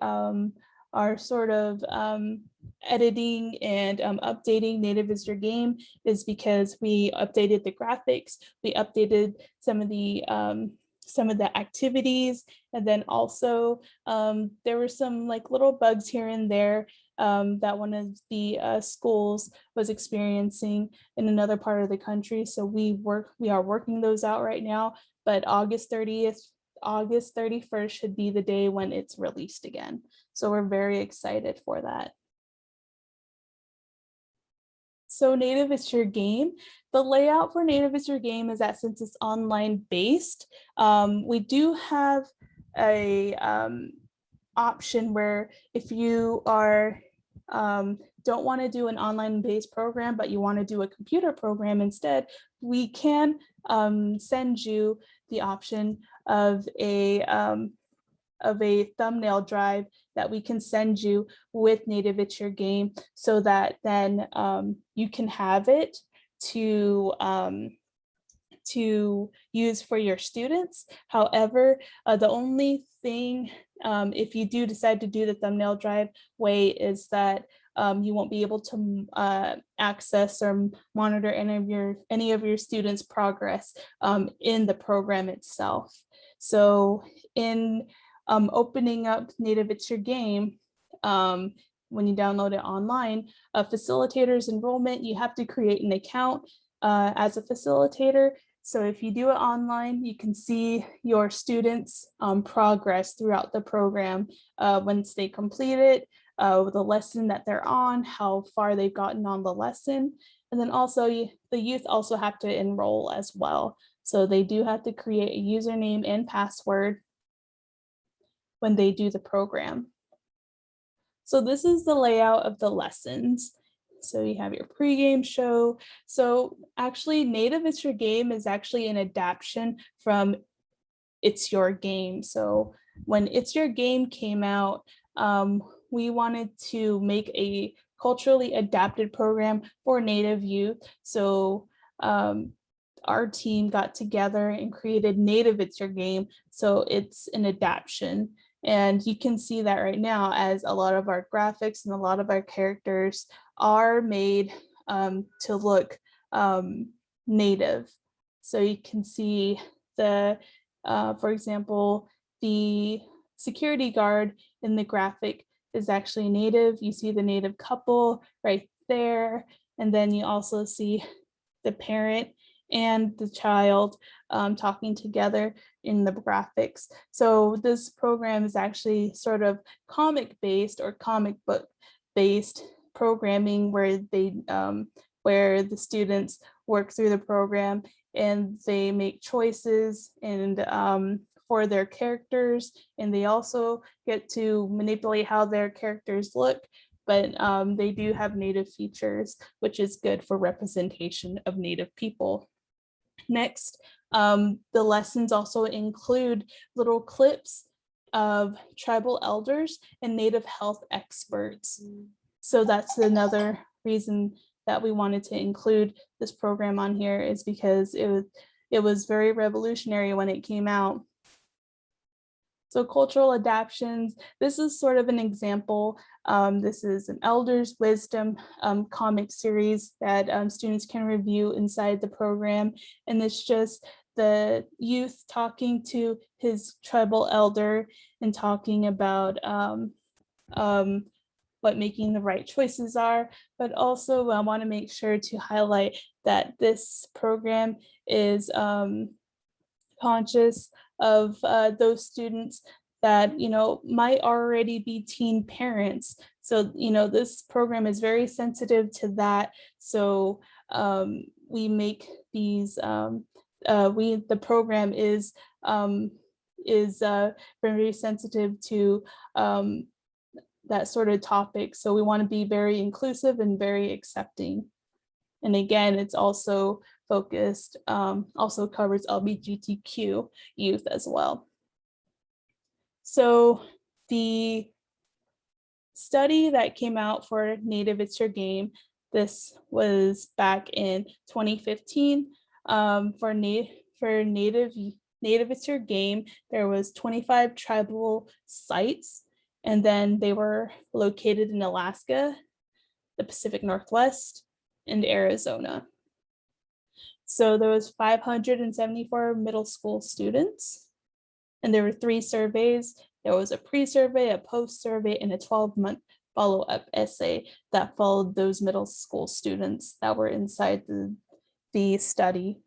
are sort of editing and updating Native Is Your Game is because we updated the graphics, we updated some of the activities, and then also there were some like little bugs here and there that one of the schools was experiencing in another part of the country. So we are working those out right now, but August 31st should be the day when it's released again. So we're very excited for that. So Native It's Your Game. The layout for Native It's Your Game is that since it's online based, we do have a option where if you are don't want to do an online based program, but you want to do a computer program instead, we can send you the option of a thumbnail drive that we can send you with Native It's Your Game, so that then you can have it to use for your students. However, the only thing, if you do decide to do the thumbnail drive way, is that you won't be able to access or monitor any of your students' progress in the program itself. So in opening up Native It's Your Game, when you download it online, Facilitator's enrollment, you have to create an account as a facilitator. So if you do it online, you can see your students' progress throughout the program once they complete it, the lesson that they're on, how far they've gotten on the lesson. And then also the youth also have to enroll as well. So they do have to create a username and password when they do the program. So this is the layout of the lessons. So you have your pregame show. So actually Native It's Your Game is actually an adaptation from It's Your Game. So when It's Your Game came out, we wanted to make a culturally adapted program for Native youth. So our team got together and created Native It's Your Game. So it's an adaptation. And you can see that right now, as a lot of our graphics and a lot of our characters are made to look native. So you can see for example, the security guard in the graphic is actually Native. You see the Native couple right there. And then you also see the parent and the child talking together in the graphics. So this program is actually sort of comic based or comic book based programming, where where the students work through the program and they make choices and for their characters, and they also get to manipulate how their characters look. But they do have Native features, which is good for representation of Native people. Next, the lessons also include little clips of tribal elders and Native health experts. So that's another reason that we wanted to include this program on here is because it was very revolutionary when it came out. So cultural adaptions, this is sort of an example. This is an Elder's Wisdom comic series that students can review inside the program. And it's just the youth talking to his tribal elder and talking about what making the right choices are. But also I want to make sure to highlight that this program is conscious of those students that, you know, might already be teen parents. So, you know, this program is very sensitive to that. So we make these, the program is very sensitive to that sort of topic. So we want to be very inclusive and very accepting. And again, it's also focused, also covers LGBTQ youth as well. So the study that came out for Native It's Your Game, this was back in 2015. For Native It's Your Game, there was 25 tribal sites, and then they were located in Alaska, the Pacific Northwest, and Arizona. So there was 574 middle school students, and there were 3 surveys. There was a pre-survey, a post-survey, and a 12-month follow-up essay that followed those middle school students that were inside the study.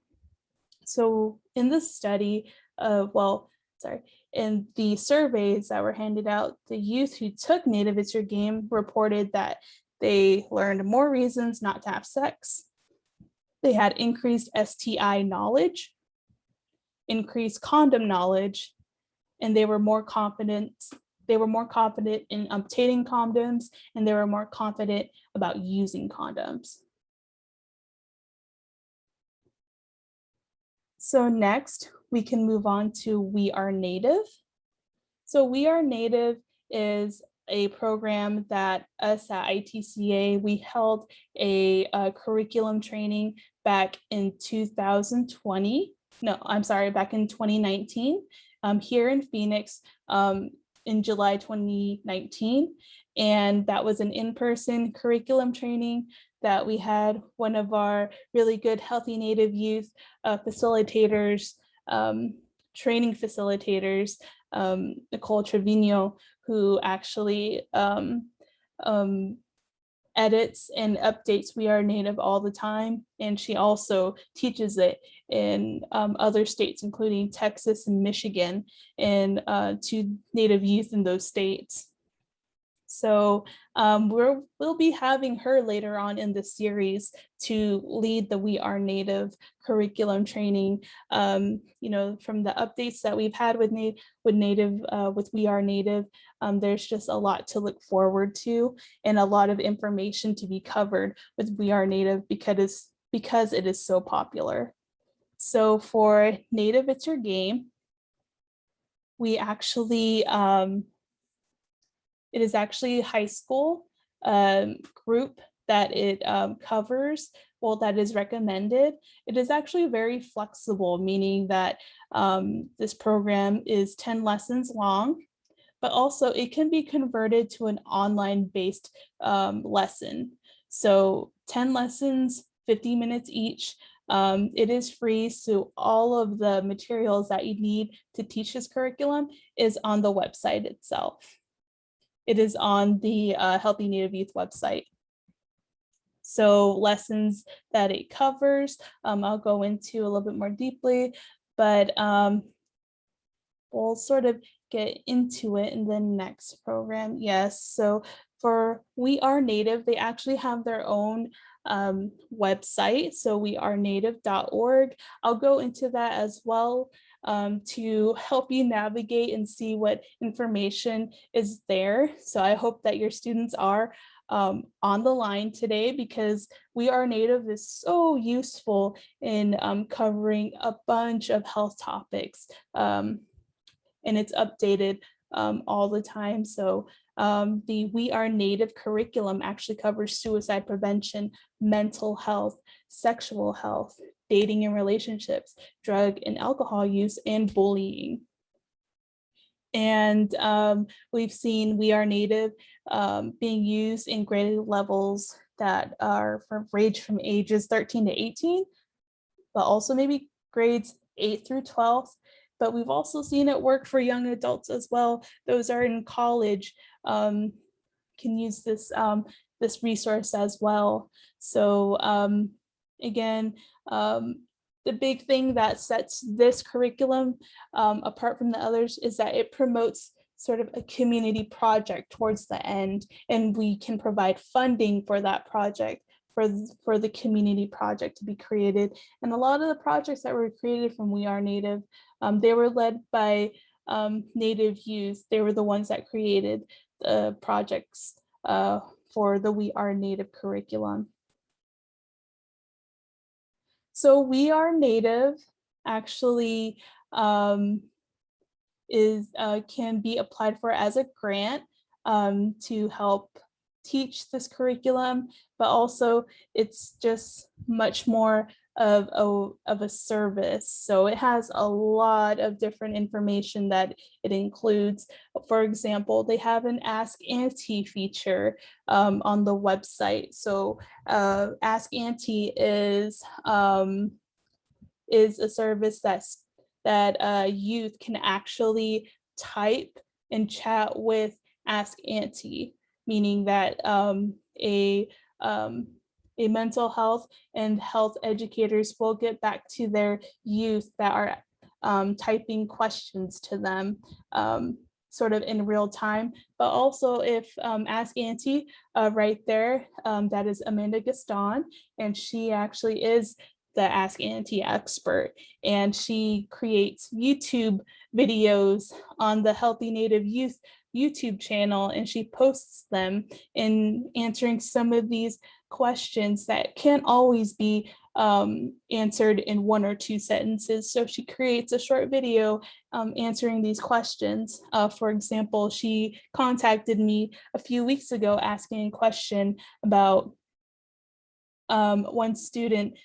So in this study, in the surveys that were handed out, the youth who took Native It's Your Game reported that they learned more reasons not to have sex. They had increased STI knowledge, increased condom knowledge, and they were more confident. They were more confident in obtaining condoms, and they were more confident about using condoms. So next, we can move on to We Are Native. So We Are Native is a program that us at ITCA, we held a curriculum training back in 2020. No, I'm sorry, back in 2019, here in Phoenix, in July 2019. And that was an in-person curriculum training that we had one of our really good Healthy Native Youth facilitators, training facilitators, Nicole Trevino, who actually edits and updates We Are Native all the time. And she also teaches it in other states, including Texas and Michigan, and to Native youth in those states. So we'll be having her later on in the series to lead the We Are Native curriculum training. You know, from the updates that we've had with We Are Native, there's just a lot to look forward to and a lot of information to be covered with We Are Native because it is so popular. So for Native It's Your Game, we actually it is actually a high school group that it covers, well, that is recommended. It is actually very flexible, meaning that this program is 10 lessons long, but also it can be converted to an online-based lesson. So 10 lessons, 50 minutes each. It is free, so all of the materials that you need to teach this curriculum is on the website itself. It is on the Healthy Native Youth website. So lessons that it covers, I'll go into a little bit more deeply, but we'll sort of get into it in the next program. Yes, so for We Are Native, they actually have their own website, so wearenative.org. I'll go into that as well to help you navigate and see what information is there. So I hope that your students are on the line today, because We Are Native is so useful in covering a bunch of health topics. And it's updated all the time. So the We Are Native curriculum actually covers suicide prevention, mental health, sexual health, dating and relationships, drug and alcohol use, and bullying. And we've seen We Are Native being used in grade levels that are range from ages 13 to 18, but also maybe grades 8 through 12. But we've also seen it work for young adults as well. Those are in college can use this resource as well. So again, the big thing that sets this curriculum apart from the others is that it promotes sort of a community project towards the end, and we can provide funding for that project, for the community project to be created. And a lot of the projects that were created from We Are Native, they were led by Native youth. They were the ones that created the projects for the We Are Native curriculum. So We Are Native actually can be applied for as a grant to help teach this curriculum, but also it's just much more of a service. So it has a lot of different information that it includes. For example, they have an Ask Auntie feature on the website. So Ask Auntie is a service that youth can actually type and chat with Ask Auntie, meaning that a mental health and health educators will get back to their youth that are typing questions to them sort of in real time. But also if Ask Auntie right there, that is Amanda Gaston, and she actually is the Ask Auntie expert, and she creates YouTube videos on the Healthy Native Youth YouTube channel, and she posts them in answering some of these questions that can't always be answered in 1 or 2 sentences. So she creates a short video answering these questions. For example, she contacted me a few weeks ago asking a question about one student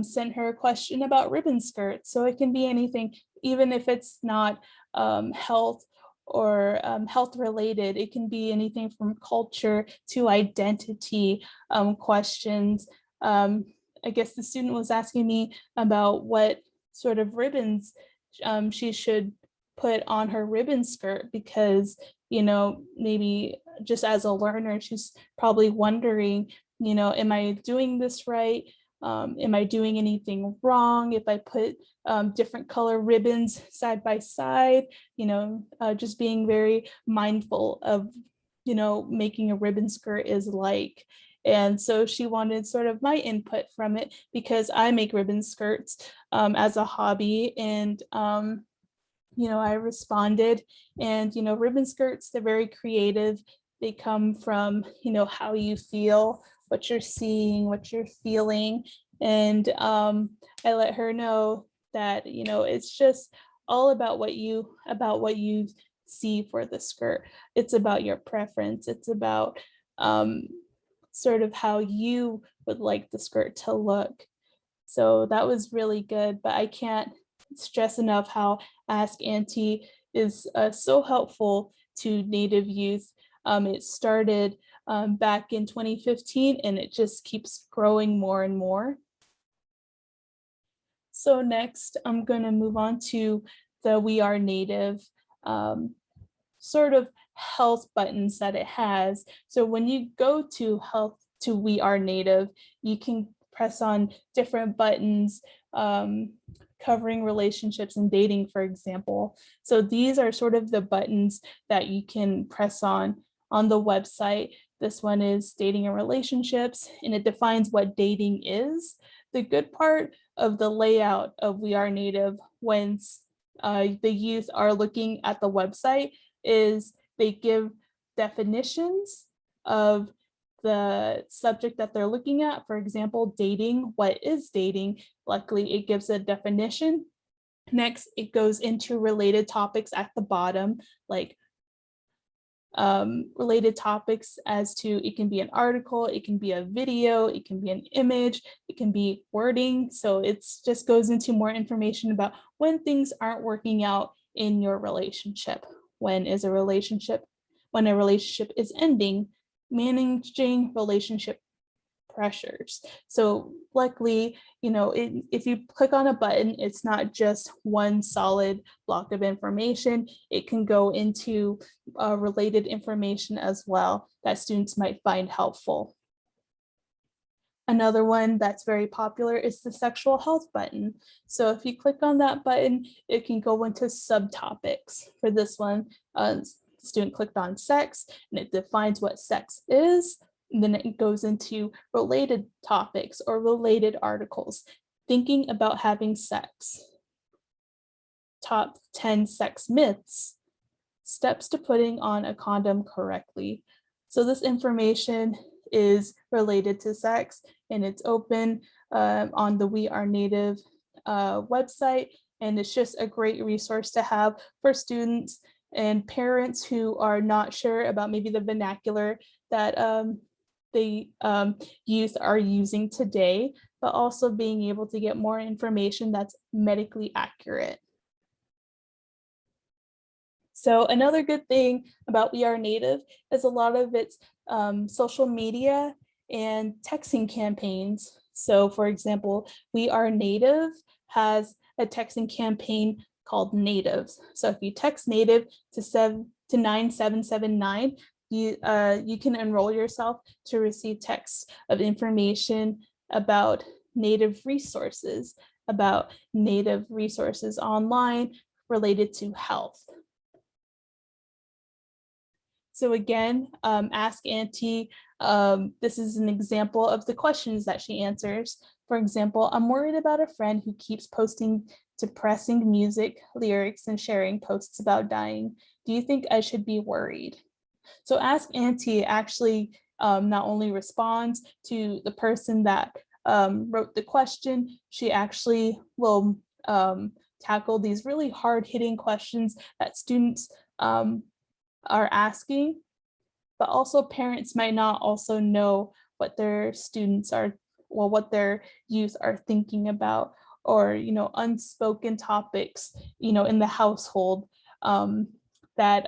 sent her a question about ribbon skirts. So it can be anything, even if it's not health or health related. It can be anything from culture to identity questions. I guess the student was asking me about what sort of ribbons she should put on her ribbon skirt, because, you know, maybe just as a learner, she's probably wondering, you know, am I doing this right? Am I doing anything wrong if I put different color ribbons side by side? You know, just being very mindful of, you know, making a ribbon skirt is like. And so she wanted sort of my input from it, because I make ribbon skirts as a hobby. And you know, I responded. And, you know, ribbon skirts, they're very creative. They come from, you know, how you feel, what you're seeing, what you're feeling. And I let her know that, you know, it's just all about what you see for the skirt. It's about your preference. It's about sort of how you would like the skirt to look. So that was really good, but I can't stress enough how Ask Auntie is so helpful to Native youth. It started back in 2015, and it just keeps growing more and more. So next, I'm going to move on to the We Are Native sort of health buttons that it has. So when you go to We Are Native, you can press on different buttons covering relationships and dating, for example. So these are sort of the buttons that you can press on the website. This one is dating and relationships, and it defines what dating is. The good part of the layout of We Are Native, when the youth are looking at the website, is they give definitions of the subject that they're looking at. For example, dating. What is dating? Luckily, it gives a definition. Next, it goes into related topics at the bottom, like related topics as to, it can be an article, it can be a video, it can be an image, it can be wording. So it's just goes into more information about when things aren't working out in your relationship, when a relationship is ending, managing relationship pressures. So luckily, if you click on a button, it's not just one solid block of information. It can go into related information as well that students might find helpful. Another one that's very popular is the sexual health button. So if you click on that button, it can go into subtopics. For this one, the student clicked on sex, and it defines what sex is. And then it goes into related topics or related articles, thinking about having sex, top 10 sex myths, steps to putting on a condom correctly. So this information is related to sex, and it's open on the We Are Native website. And it's just a great resource to have for students and parents who are not sure about maybe the vernacular that the youth are using today, but also being able to get more information that's medically accurate. So another good thing about We Are Native is a lot of its social media and texting campaigns. So for example, We Are Native has a texting campaign called Natives. So if you text Native to 9779, you can enroll yourself to receive texts of information about Native resources, online related to health. So again, Ask Auntie, this is an example of the questions that she answers. For example, I'm worried about a friend who keeps posting depressing music lyrics and sharing posts about dying. Do you think I should be worried? So Ask Auntie actually not only responds to the person that wrote the question, she actually will tackle these really hard-hitting questions that students are asking, but also parents might not also know what their students are, well, what their youth are thinking about, or unspoken topics in the household that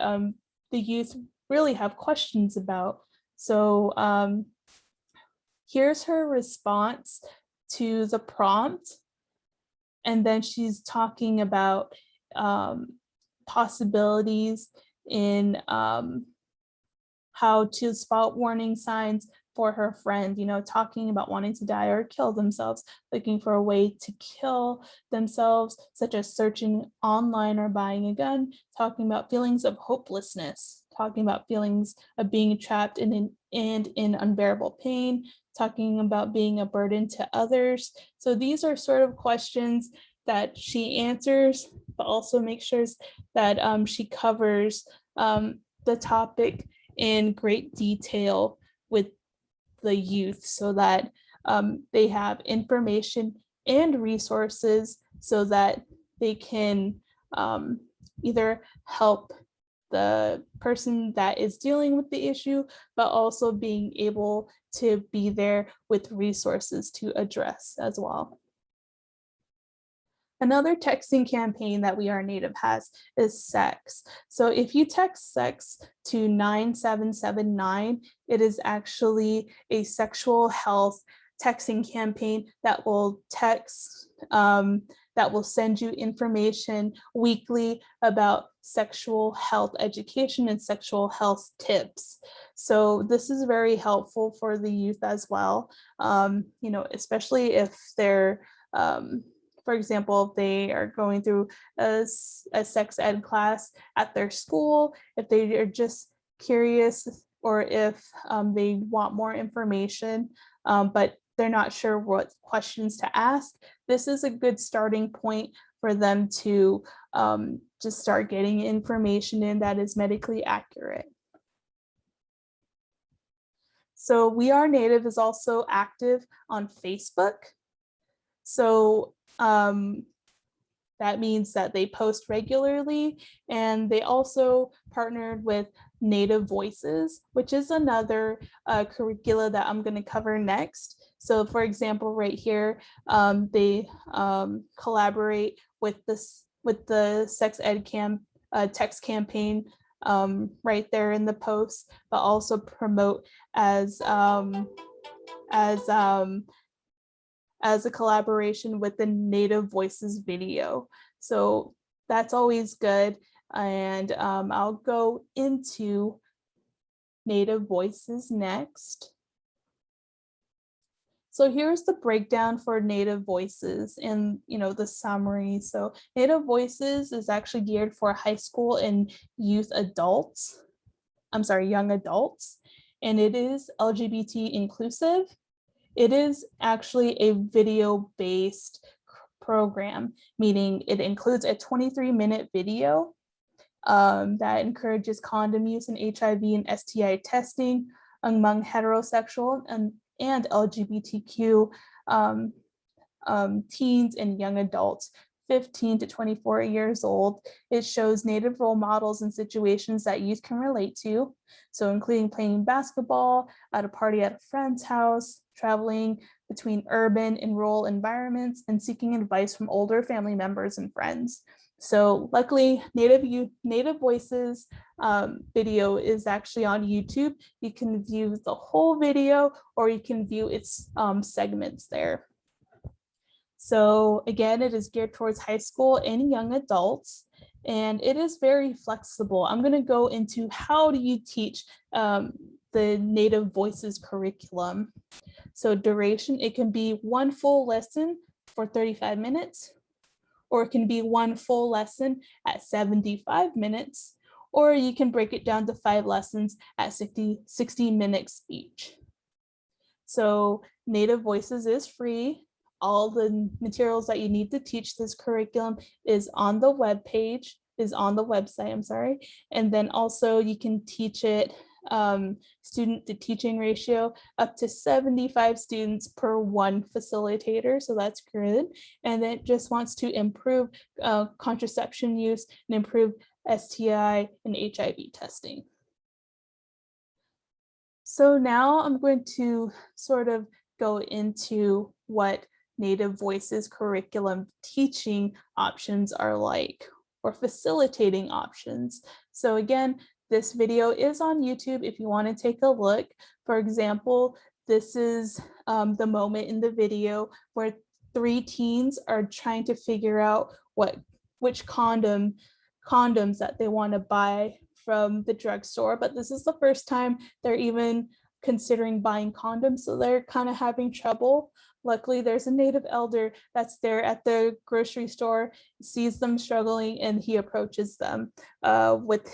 the youth really have questions about. So here's her response to the prompt, and then she's talking about possibilities in how to spot warning signs for her friend, talking about wanting to die or kill themselves, looking for a way to kill themselves, such as searching online or buying a gun, talking about feelings of hopelessness, talking about feelings of being trapped in unbearable pain, talking about being a burden to others. So these are sort of questions that she answers, but also make sure that she covers the topic in great detail with the youth, so that they have information and resources so that they can either help the person that is dealing with the issue, but also being able to be there with resources to address as well. Another texting campaign that We Are Native has is sex. So if you text sex to 9779, it is actually a sexual health texting campaign that will that will send you information weekly about sexual health education and sexual health tips. So this is very helpful for the youth as well, especially if they're for example, if they are going through a sex ed class at their school, if they are just curious, or if they want more information, but they're not sure what questions to ask, this is a good starting point for them to just start getting information in that is medically accurate. So We Are Native is also active on Facebook. So that means that they post regularly, and they also partnered with Native Voices, which is another curricula that I'm going to cover next. So for example, right here, they collaborate with the sex ed text campaign right there in the post, but also promote as as um, as a collaboration with the Native Voices video. So that's always good. And I'll go into Native Voices next. So here's the breakdown for Native Voices and the summary. So Native Voices is actually geared for high school and young adults, and it is LGBT inclusive. It is actually a video-based program, meaning it includes a 23-minute video that encourages condom use and HIV and STI testing among heterosexual and LGBTQ teens and young adults 15 to 24 years old. It shows Native role models in situations that youth can relate to. So including playing basketball at a party at a friend's house, traveling between urban and rural environments, and seeking advice from older family members and friends. So luckily, Native Voices video is actually on YouTube. You can view the whole video, or you can view its segments there. So again, it is geared towards high school and young adults, and it is very flexible. I'm going to go into how do you teach the Native Voices curriculum. So duration, it can be one full lesson for 35 minutes, or it can be one full lesson at 75 minutes, or you can break it down to 5 lessons at 60 minutes each. So Native Voices is free. All the materials that you need to teach this curriculum is on the website, and then also you can teach it student to teaching ratio up to 75 students per one facilitator, so that's good. And it just wants to improve contraception use and improve STI and HIV testing. So now I'm going to sort of go into what Native Voices curriculum teaching options are like, or facilitating options. So again, this video is on YouTube if you want to take a look. For example, this is the moment in the video where 3 teens are trying to figure out which condoms that they want to buy from the drugstore, but this is the first time they're even considering buying condoms, so they're kind of having trouble. Luckily, there's a Native elder that's there at the grocery store, sees them struggling, and he approaches them with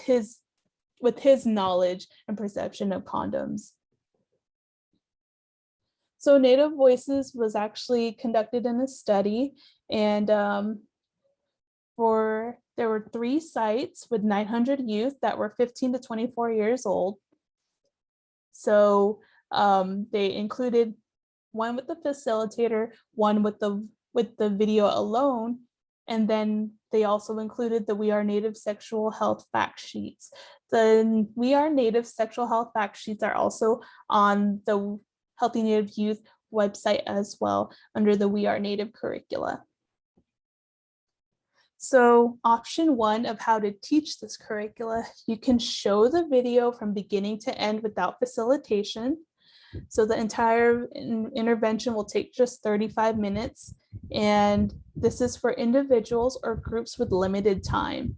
his knowledge and perception of condoms. So Native Voices was actually conducted in a study, and there were 3 sites with 900 youth that were 15 to 24 years old. So they included one with the facilitator, one with the video alone, and then they also included the We Are Native Sexual Health fact sheets. The We Are Native Sexual Health fact sheets are also on the Healthy Native Youth website as well under the We Are Native curricula. So option 1 of how to teach this curricula, you can show the video from beginning to end without facilitation. So the entire intervention will take just 35 minutes, and this is for individuals or groups with limited time.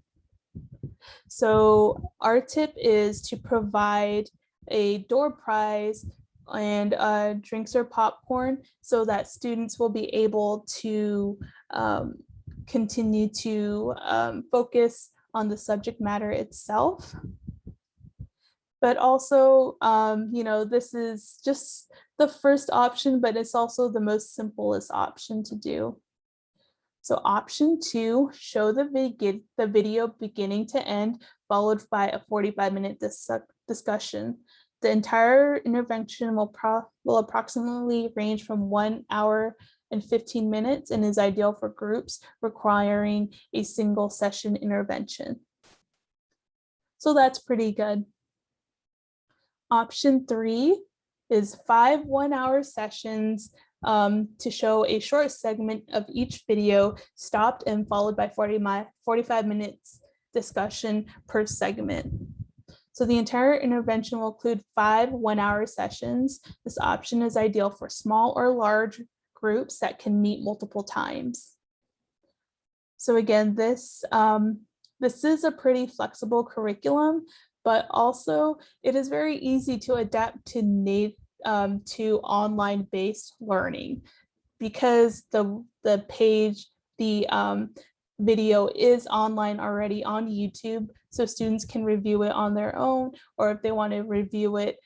So our tip is to provide a door prize and drinks or popcorn so that students will be able to continue to focus on the subject matter itself. But also, this is just the first option, but it's also the most simplest option to do. So option 2, show the video beginning to end, followed by a 45-minute discussion. The entire intervention will approximately range from 1 hour and 15 minutes and is ideal for groups requiring a single session intervention. So that's pretty good. Option 3 is 5 one-hour sessions to show a short segment of each video, stopped and followed by 45 minutes discussion per segment. So the entire intervention will include 5 one-hour sessions. This option is ideal for small or large groups that can meet multiple times. So again, this is a pretty flexible curriculum, but also it is very easy to adapt to online-based learning because the video is online already on YouTube, so students can review it on their own, or if they want to review it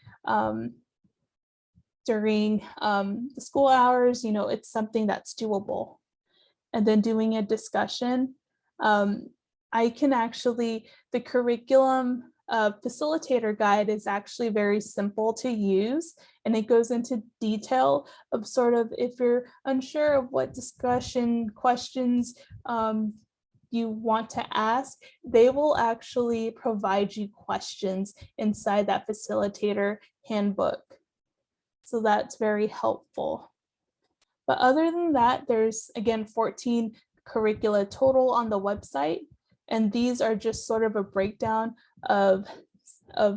during the school hours, it's something that's doable. And then doing a discussion, the curriculum facilitator guide is actually very simple to use, and it goes into detail of sort of if you're unsure of what discussion questions you want to ask, they will actually provide you questions inside that facilitator handbook. So that's very helpful. But other than that, there's again 14 curricula total on the website, and these are just sort of a breakdown of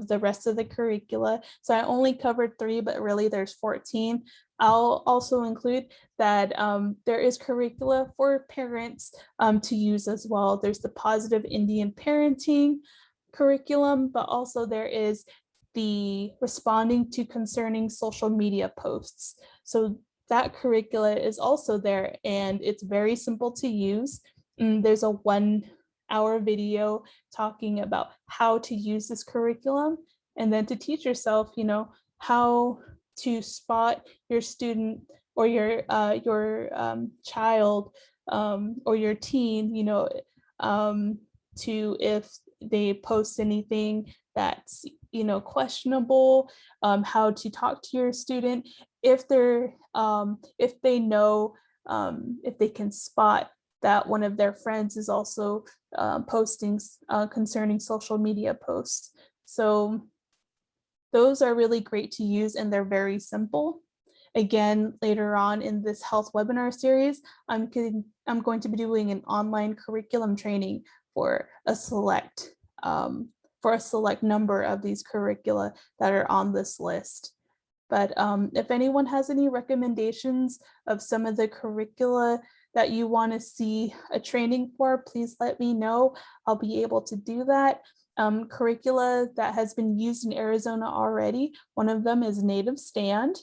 the rest of the curricula. So I only covered 3, but really there's 14. I'll also include that there is curricula for parents to use as well. There's the Positive Indian Parenting curriculum, but also there is the Responding to Concerning Social Media Posts. So that curricula is also there, and it's very simple to use. There's a 1-hour video talking about how to use this curriculum, and then to teach yourself, how to spot your student or your child or your teen, to if they post anything that's questionable, how to talk to your student if they know, if they can spot that one of their friends is also posting concerning social media posts. So those are really great to use, and they're very simple. Again, later on in this health webinar series, I'm going to be doing an online curriculum training for a select number of these curricula that are on this list. But if anyone has any recommendations of some of the curricula that you want to see a training for, please let me know. I'll be able to do that. Curricula that has been used in Arizona already, one of them is Native Stand,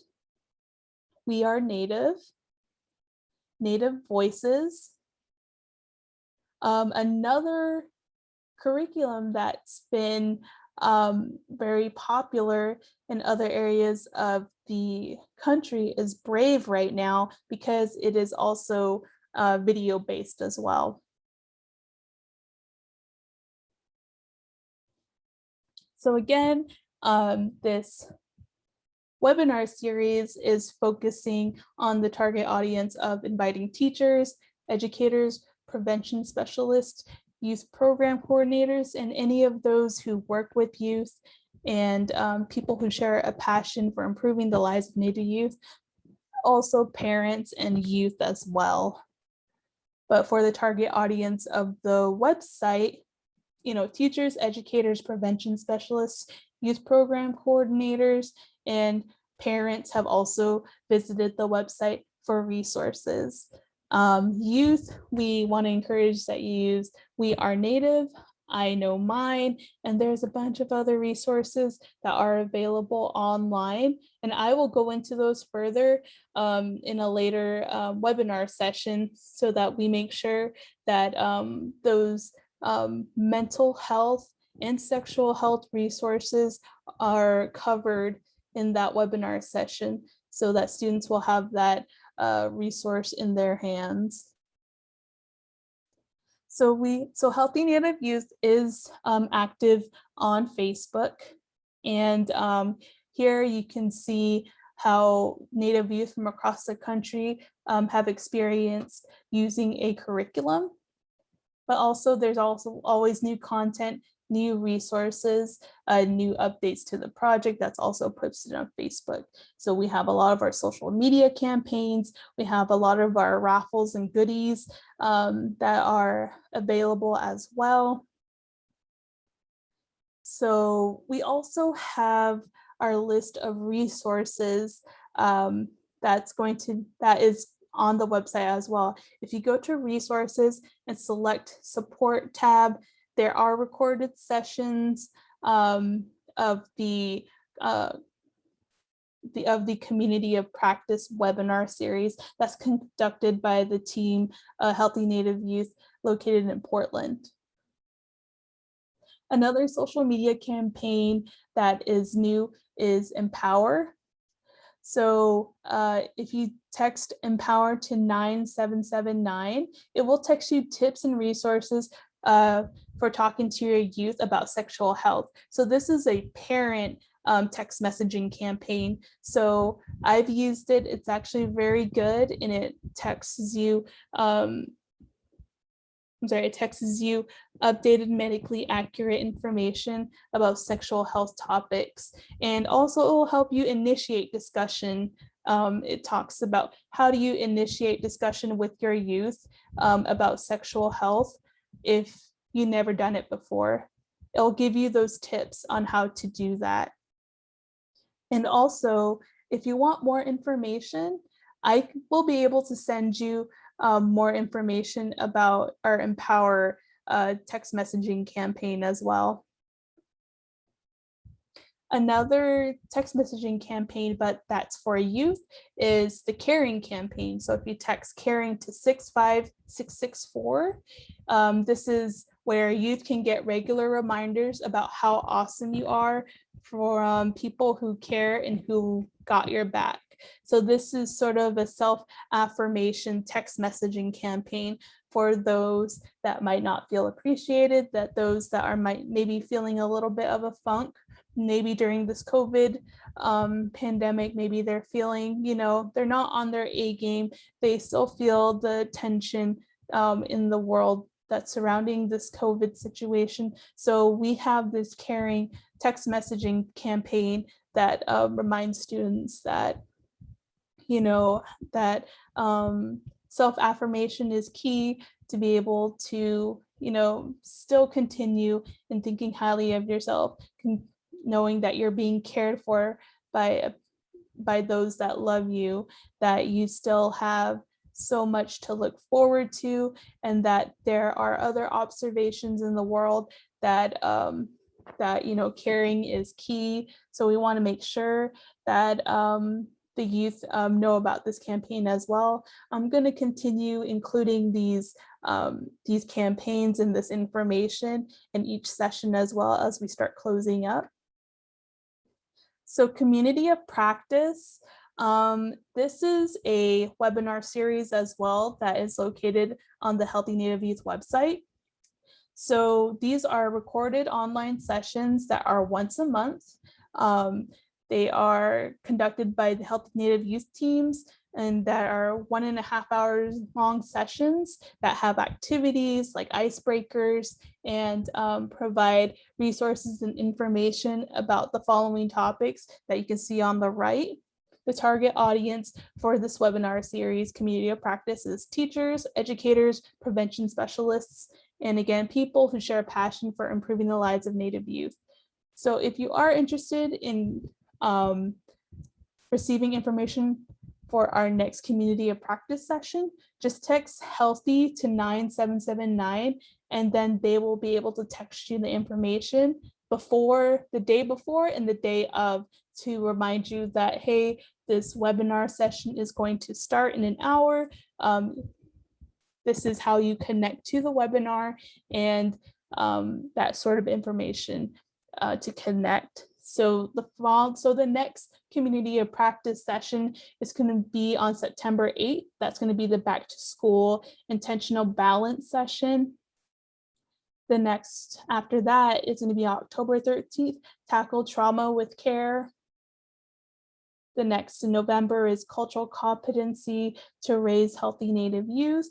We Are Native, Native Voices. Another curriculum that's been very popular in other areas of the country is Brave right now, because it is also video based as well. So again, this webinar series is focusing on the target audience of inviting teachers, educators, prevention specialists, youth program coordinators, and any of those who work with youth, and people who share a passion for improving the lives of Native youth, also parents and youth as well. But for the target audience of the website, teachers, educators, prevention specialists, youth program coordinators, and parents have also visited the website for resources. Youth, we want to encourage that you use We Are Native, I Know Mine, and there's a bunch of other resources that are available online. And I will go into those further in a later webinar session, so that we make sure that those mental health and sexual health resources are covered in that webinar session, so that students will have that resource in their hands. So Healthy Native Youth is active on Facebook, and here you can see how Native youth from across the country have experienced using a curriculum. But also there's also always new content, new resources, new updates to the project that's also posted on Facebook. So we have a lot of our social media campaigns. We have a lot of our raffles and goodies that are available as well. So we also have our list of resources that is on the website as well. If you go to resources and select support tab, there are recorded sessions of the Community of Practice webinar series that's conducted by the team Healthy Native Youth located in Portland. Another social media campaign that is new is Empower. So if you text Empower to 9779, it will text you tips and resources for talking to your youth about sexual health. So this is a parent text messaging campaign. So I've used it. It's actually very good, and it texts you it texts you updated medically accurate information about sexual health topics. And also it will help you initiate discussion. It talks about how do you initiate discussion with your youth about sexual health if you've never done it before. It'll give you those tips on how to do that. And also, if you want more information, I will be able to send you more information about our Empower text messaging campaign as well. Another text messaging campaign, but that's for youth, is the Caring campaign. So if you text Caring to 65664, this is where youth can get regular reminders about how awesome you are from people who care and who got your back. So this is sort of a self-affirmation text messaging campaign for those that might not feel appreciated, that those that are maybe feeling a little bit of a funk, maybe during this COVID pandemic, maybe they're feeling, they're not on their A game. They still feel the tension in the world that's surrounding this COVID situation. So we have this Caring text messaging campaign that reminds students that, that self-affirmation is key to be able to, still continue in thinking highly of yourself, knowing that you're being cared for by those that love you, that you still have so much to look forward to, and that there are other observations in the world that caring is key. So we want to make sure that the youth know about this campaign as well. I'm going to continue including these campaigns and this information in each session as well as we start closing up. So Community of Practice, this is a webinar series as well that is located on the Healthy Native Youth website. So these are recorded online sessions that are once a month. They are conducted by the Healthy Native Youth teams, and that are 1.5 hours long sessions that have activities like icebreakers and provide resources and information about the following topics that you can see on the right. The target audience for this webinar series, Community of Practice, is teachers, educators, prevention specialists, and again, people who share a passion for improving the lives of Native youth. So if you are interested in receiving information for our next Community of Practice session, just text healthy to 9779, and then they will be able to text you the information the day before and the day of, to remind you that, hey, this webinar session is going to start in an hour. This is how you connect to the webinar, and that sort of information to connect. So the next Community of Practice session is going to be on September 8th. That's going to be the back to school intentional balance session. The next after that is going to be October 13th, tackle trauma with care. The next in November is cultural competency to raise healthy Native youth.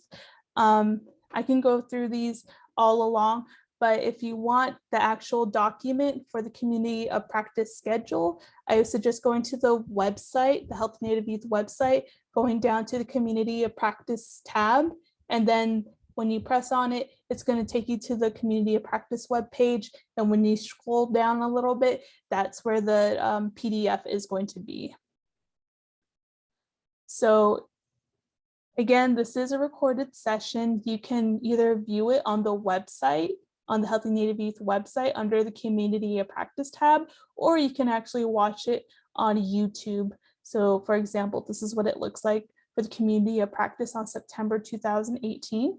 I can go through these all along, but if you want the actual document for the community of practice schedule, I would suggest going to the website, the Healthy Native Youth website, going down to the community of practice tab, and then when you press on it, it's going to take you to the community of practice webpage. And when you scroll down a little bit, that's where the PDF is going to be. So again, this is a recorded session. You can either view it on the website, on the Healthy Native Youth website under the Community of Practice tab, or you can actually watch it on YouTube. So for example, this is what it looks like for the Community of Practice on September 2018.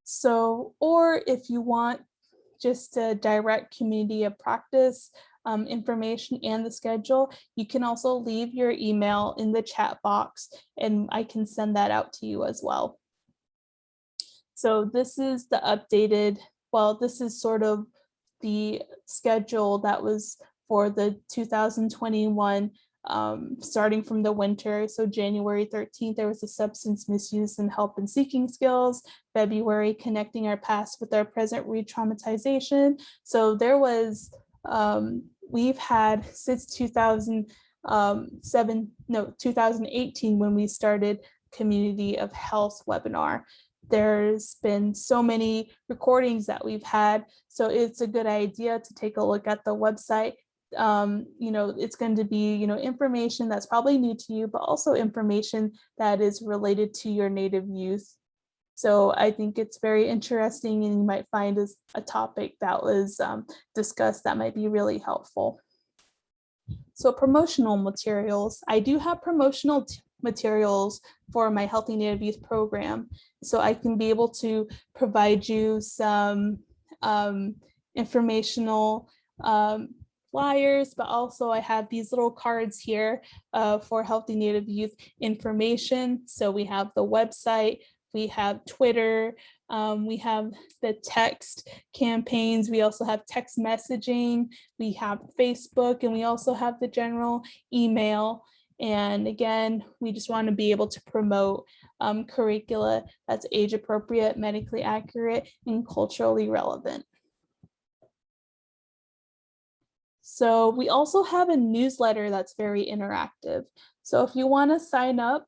So, or if you want just a direct Community of Practice information and the schedule, you can also leave your email in the chat box and I can send that out to you as well. So this is the updated, well, this is sort of the schedule that was for the 2021 starting from the winter. So January 13th, there was a substance misuse and help and seeking skills. February, connecting our past with our present re-traumatization. So there was, we've had since 2018 when we started Community of Health webinar. There's been so many recordings that we've had. So it's a good idea to take a look at the website. It's going to be, information that's probably new to you, but also information that is related to your Native youth. So I think it's very interesting and you might find as a topic that was discussed that might be really helpful. So promotional materials, I do have promotional materials for my Healthy Native Youth program. So I can be able to provide you some informational flyers, but also I have these little cards here for Healthy Native Youth information. So we have the website, we have Twitter, we have the text campaigns, we also have text messaging, we have Facebook, and we also have the general email. And again, we just want to be able to promote curricula that's age appropriate, medically accurate, and culturally relevant. So we also have a newsletter that's very interactive. So if you want to sign up,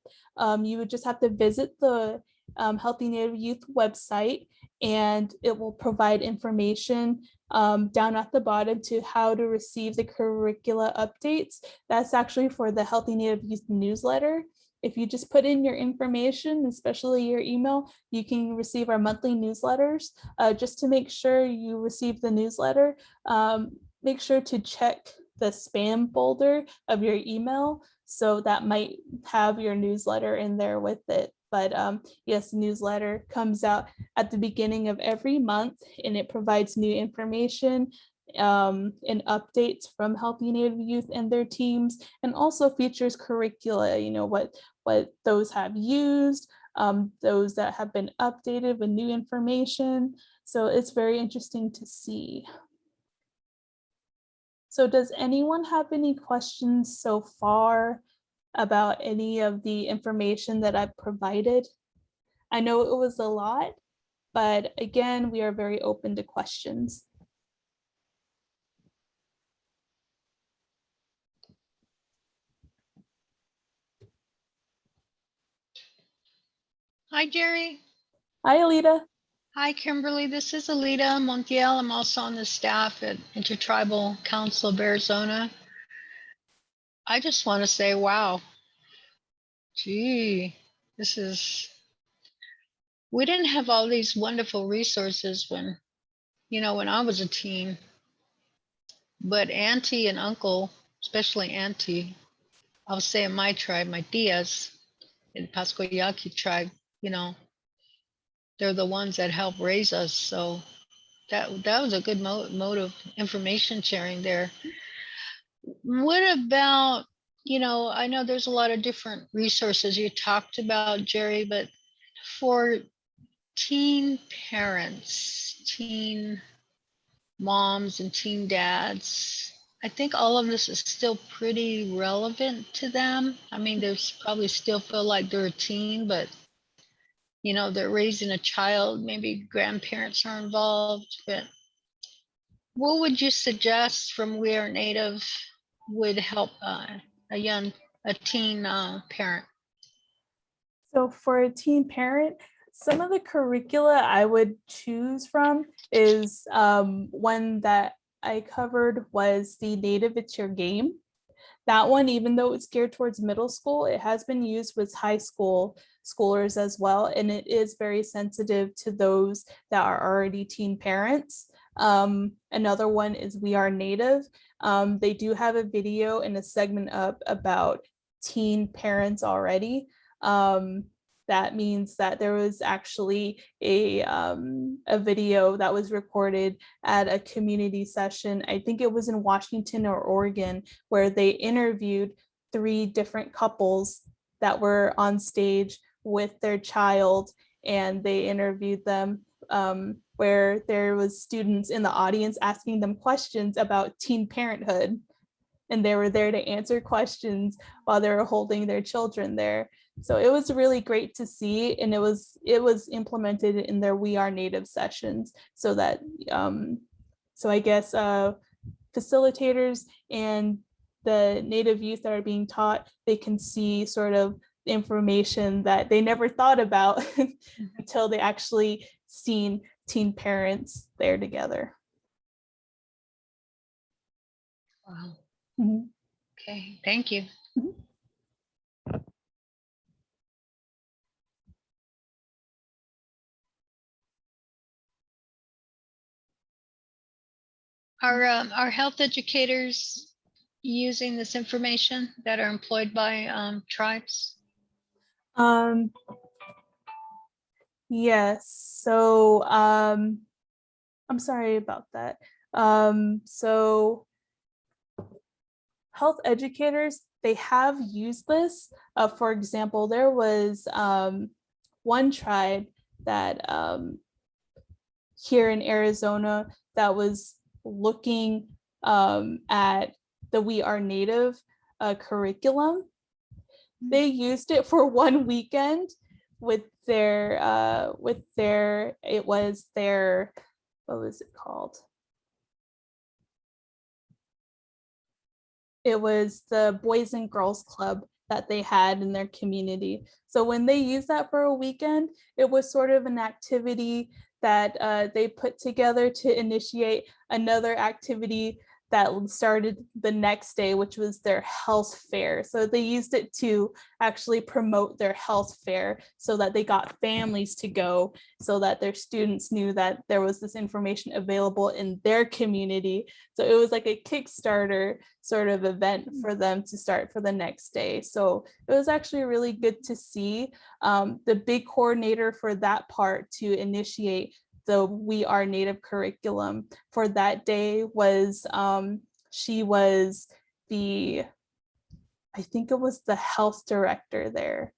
you would just have to visit the Healthy Native Youth website, and it will provide information down at the bottom to how to receive the curricula updates. That's actually for the Healthy Native Youth newsletter. If you just put in your information, especially your email, you can receive our monthly newsletters. Just to make sure you receive the newsletter, make sure to check the spam folder of your email. So that might have your newsletter in there with it. But yes, the newsletter comes out at the beginning of every month and it provides new information and updates from Healthy Native Youth and their teams, and also features curricula, what those have used, those that have been updated with new information. So it's very interesting to see. So does anyone have any questions so far about any of the information that I've provided? I know it was a lot, but again, we are very open to questions. Hi, Jerry. Hi, Alita. Hi, Kimberly. This is Alita Montiel. I'm also on the staff at Intertribal Council of Arizona. I just want to say, wow. Gee, we didn't have all these wonderful resources when I was a teen. But Auntie and Uncle, especially Auntie, I'll say in my tribe, my tias, in the Pascoyaki tribe, they're the ones that help raise us. So that was a good mode of information sharing there. What about, I know there's a lot of different resources you talked about, Jerry, but for teen parents, teen moms and teen dads. I think all of this is still pretty relevant to them. I mean, there's probably still feel like they're a teen, but you know, they're raising a child, maybe grandparents are involved. But what would you suggest from We Are Native would help a teen parent? So for a teen parent, some of the curricula I would choose from is one that I covered was the Native It's Your Game. That one, even though it's geared towards middle school, it has been used with high schoolers as well. And it is very sensitive to those that are already teen parents. Another one is We Are Native. They do have a video and a segment up about teen parents already. That means that there was actually a video that was recorded at a community session. I think it was in Washington or Oregon, where they interviewed 3 different couples that were on stage with their child, and they interviewed them where there was students in the audience asking them questions about teen parenthood, and they were there to answer questions while they were holding their children there. So it was really great to see, and it was implemented in their We Are Native sessions, so that so I guess facilitators and the Native youth that are being taught, they can see sort of information that they never thought about until they actually seen teen parents there together. Wow. Mhm. Okay, thank you. Mhm. Are health educators using this information that are employed by tribes? Yes, so I'm sorry about that. So health educators, they have used this. For example, there was one tribe that here in Arizona that was looking at the We Are Native curriculum. They used it for one weekend with their it was their, what was it called? It was the Boys and Girls Club that they had in their community. So when they used that for a weekend, it was sort of an activity that they put together to initiate another activity that started the next day, which was their health fair. So they used it to actually promote their health fair, so that they got families to go, so that their students knew that there was this information available in their community. So it was like a Kickstarter sort of event for them to start for the next day. So it was actually really good to see. The big coordinator for that part to initiate the We Are Native curriculum for that day was she was the, I think it was the health director there.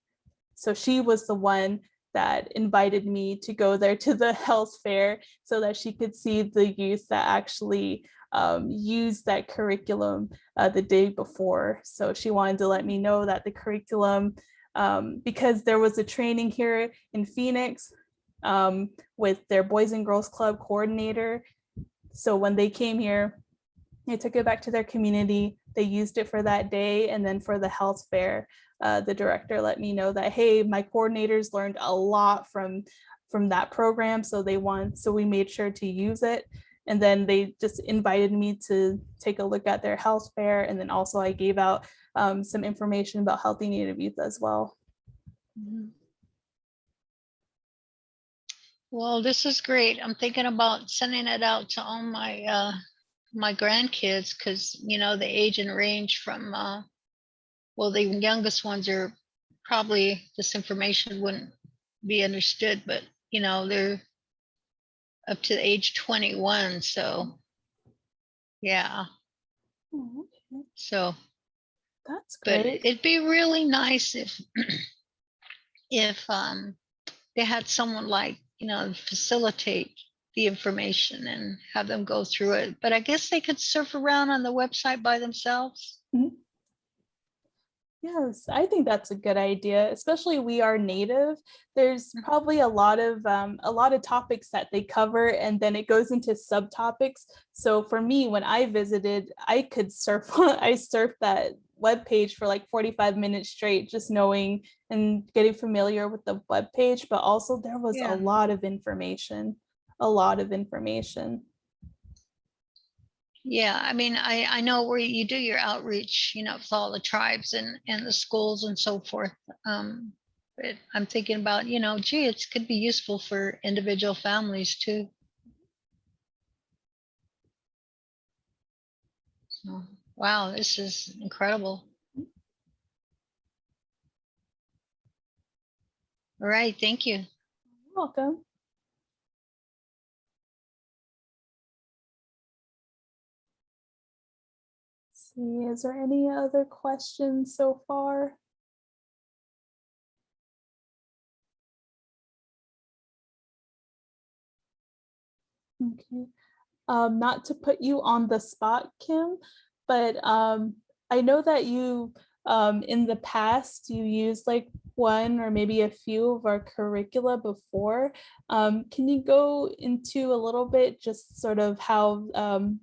So she was the one that invited me to go there to the health fair, so that she could see the youth that actually used that curriculum the day before. So she wanted to let me know that the curriculum, because there was a training here in Phoenix with their Boys and Girls Club coordinator. So when they came here, they took it back to their community. They used it for that day. And then for the health fair, the director let me know that, hey, my coordinators learned a lot from that program. So we made sure to use it. And then they just invited me to take a look at their health fair. And then also I gave out some information about Healthy Native Youth as well. Well, this is great. I'm thinking about sending it out to all my my grandkids, because you know the age and range from well, the youngest ones are probably, this information wouldn't be understood, but you know they're up to age 21. So yeah, Oh, okay. so That's but great. it'd be really nice if they had someone like, you know, facilitate the information and have them go through it. But I guess they could surf around on the website by themselves. Yes, I think that's a good idea, especially we are native. There's probably a lot of topics that they cover, and then it goes into subtopics. So for me, when I visited, I could surf I surfed that web page for like 45 minutes straight, just knowing and getting familiar with the web page, but also there was Yeah. a lot of information, a lot of information. Yeah, I mean, I know where you do your outreach, you know, with all the tribes and the schools and so forth. But I'm thinking about, you know, gee, it could be useful for individual families too. So, wow, this is incredible. All right, thank you. You're welcome. See, is there any other questions so far? Okay. Not to put you on the spot, Kim, but I know that you in the past you used like one or maybe a few of our curricula before. Can you go into a little bit just sort of how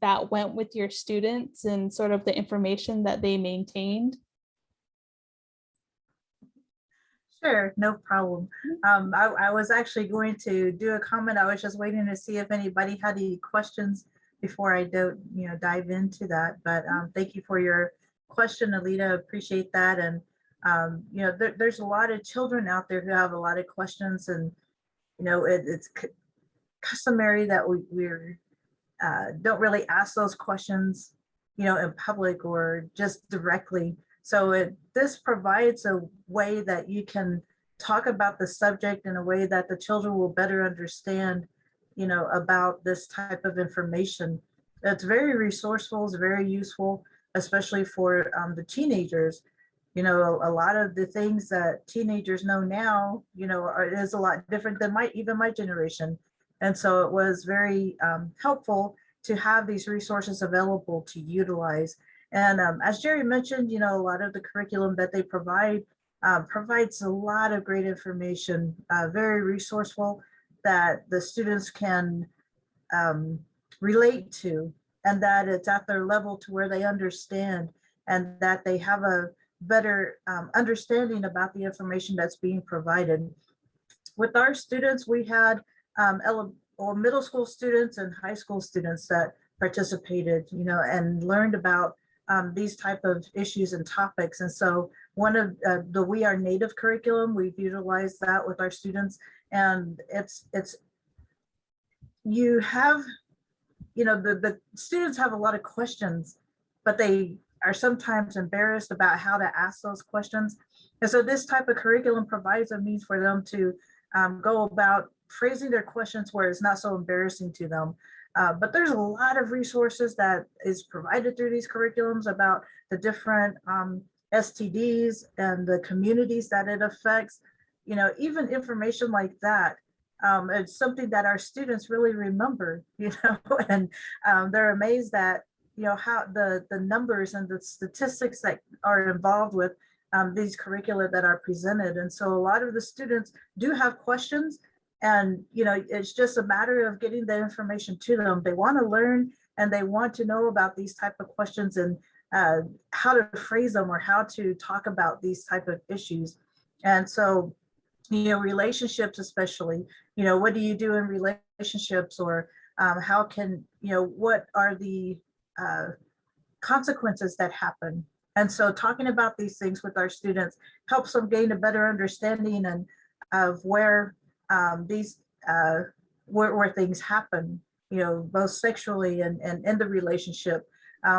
that went with your students and sort of the information that they maintained? Sure, no problem. I was actually going to do a comment. I was just waiting to see if anybody had any questions before I dive into that. But thank you for your question, Alita. Appreciate that. And there's a lot of children out there who have a lot of questions, and it's customary that we're don't really ask those questions, in public or just directly. So this provides a way that you can talk about the subject in a way that the children will better understand, about this type of information. It's very resourceful, it's very useful, especially for the teenagers. A lot of the things that teenagers know now, is a lot different than my generation. And so it was very helpful to have these resources available to utilize. And as Jerry mentioned, a lot of the curriculum that they provide provides a lot of great information, very resourceful, that the students can relate to, and that it's at their level to where they understand, and that they have a better understanding about the information that's being provided. With our students, we had middle school students and high school students that participated, and learned about these type of issues and topics. And so one of the We Are Native curriculum, we've utilized that with our students, and you have, the students have a lot of questions, but they are sometimes embarrassed about how to ask those questions. And so this type of curriculum provides a means for them to go about phrasing their questions where it's not so embarrassing to them. But there's a lot of resources that is provided through these curriculums about the different STDs and the communities that it affects. Even information like that, it's something that our students really remember, and they're amazed that, how the numbers and the statistics that are involved with these curricula that are presented. And so a lot of the students do have questions, and it's just a matter of getting the information to them. They want to learn, and they want to know about these type of questions, and how to phrase them, or how to talk about these type of issues. And so, relationships, especially, what do you do in relationships, or how can, what are the consequences that happen. And so talking about these things with our students helps them gain a better understanding and of where these where things happen, both sexually and in the relationship,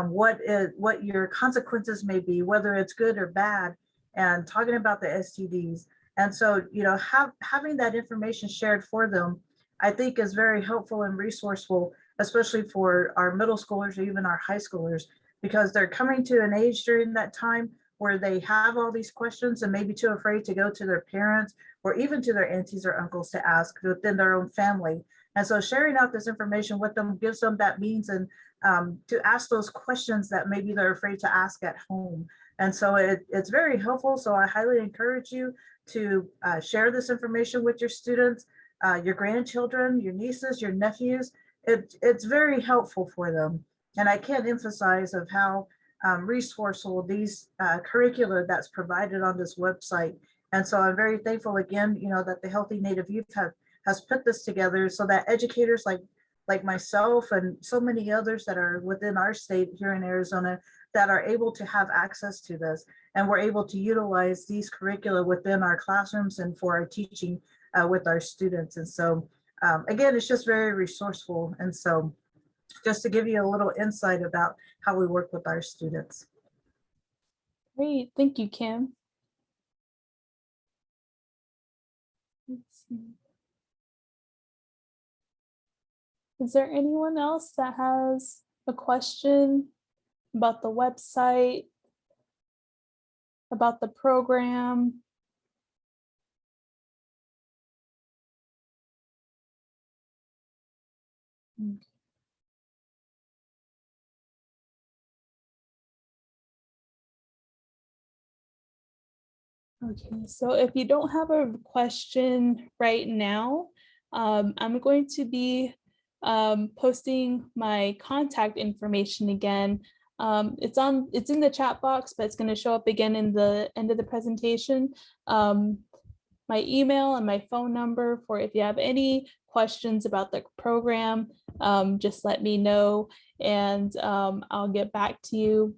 what your consequences may be, whether it's good or bad, and talking about the STDs. And so, having that information shared for them, I think, is very helpful and resourceful, especially for our middle schoolers or even our high schoolers, because they're coming to an age during that time where they have all these questions and maybe too afraid to go to their parents or even to their aunties or uncles to ask within their own family. And so sharing out this information with them gives them that means and to ask those questions that maybe they're afraid to ask at home. And so it's very helpful. So I highly encourage you to share this information with your students, your grandchildren, your nieces, your nephews. It's very helpful for them. And I can't emphasize of how resourceful these curricula that's provided on this website. And so I'm very thankful again, that the Healthy Native Youth has put this together so that educators like myself and so many others that are within our state here in Arizona that are able to have access to this. And we're able to utilize these curricula within our classrooms and for our teaching with our students. And so again, it's just very resourceful. And so just to give you a little insight about how we work with our students. Great, thank you, Kim. Let's see. Is there anyone else that has a question about the website, about the program? Okay, so if you don't have a question right now, I'm going to be posting my contact information again. It's in the chat box, but it's going to show up again in the end of the presentation. My email and my phone number for if you have any questions about the program, just let me know and I'll get back to you.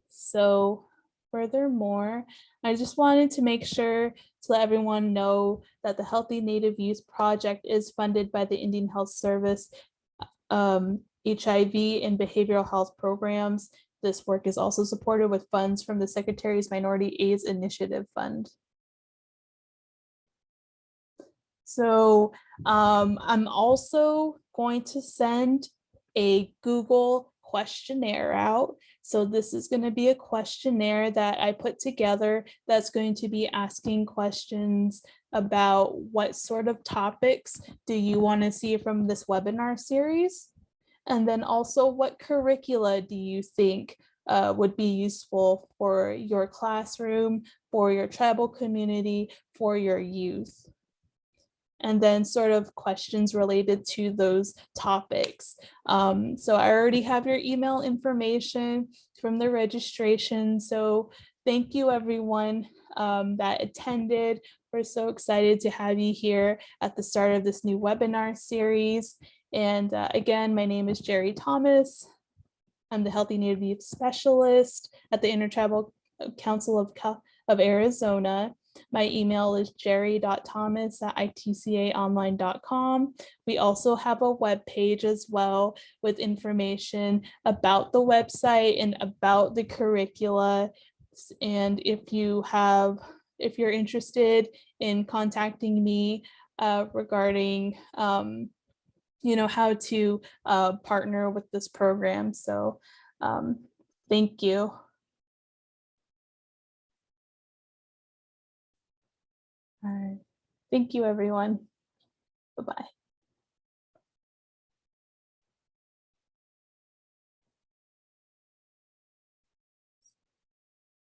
So furthermore, I just wanted to make sure to let everyone know that the Healthy Native Youth Project is funded by the Indian Health Service HIV and behavioral health programs. This work is also supported with funds from the Secretary's Minority AIDS Initiative Fund. So I'm also going to send a Google questionnaire out. So this is going to be a questionnaire that I put together that's going to be asking questions about what sort of topics do you want to see from this webinar series? And then also what curricula do you think would be useful for your classroom, for your tribal community, for your youth? And then sort of questions related to those topics. So I already have your email information from the registration. So thank you everyone that attended. We're so excited to have you here at the start of this new webinar series. And again, my name is Jerry Thomas. I'm the Healthy Native Youth Specialist at the Intertribal Council of Arizona. My email is jerry.thomas@itcaonline.com. We also have a web page as well with information about the website and about the curricula. And if you're interested in contacting me regarding how to partner with this program. So thank you. All right. Thank you, everyone. Bye-bye.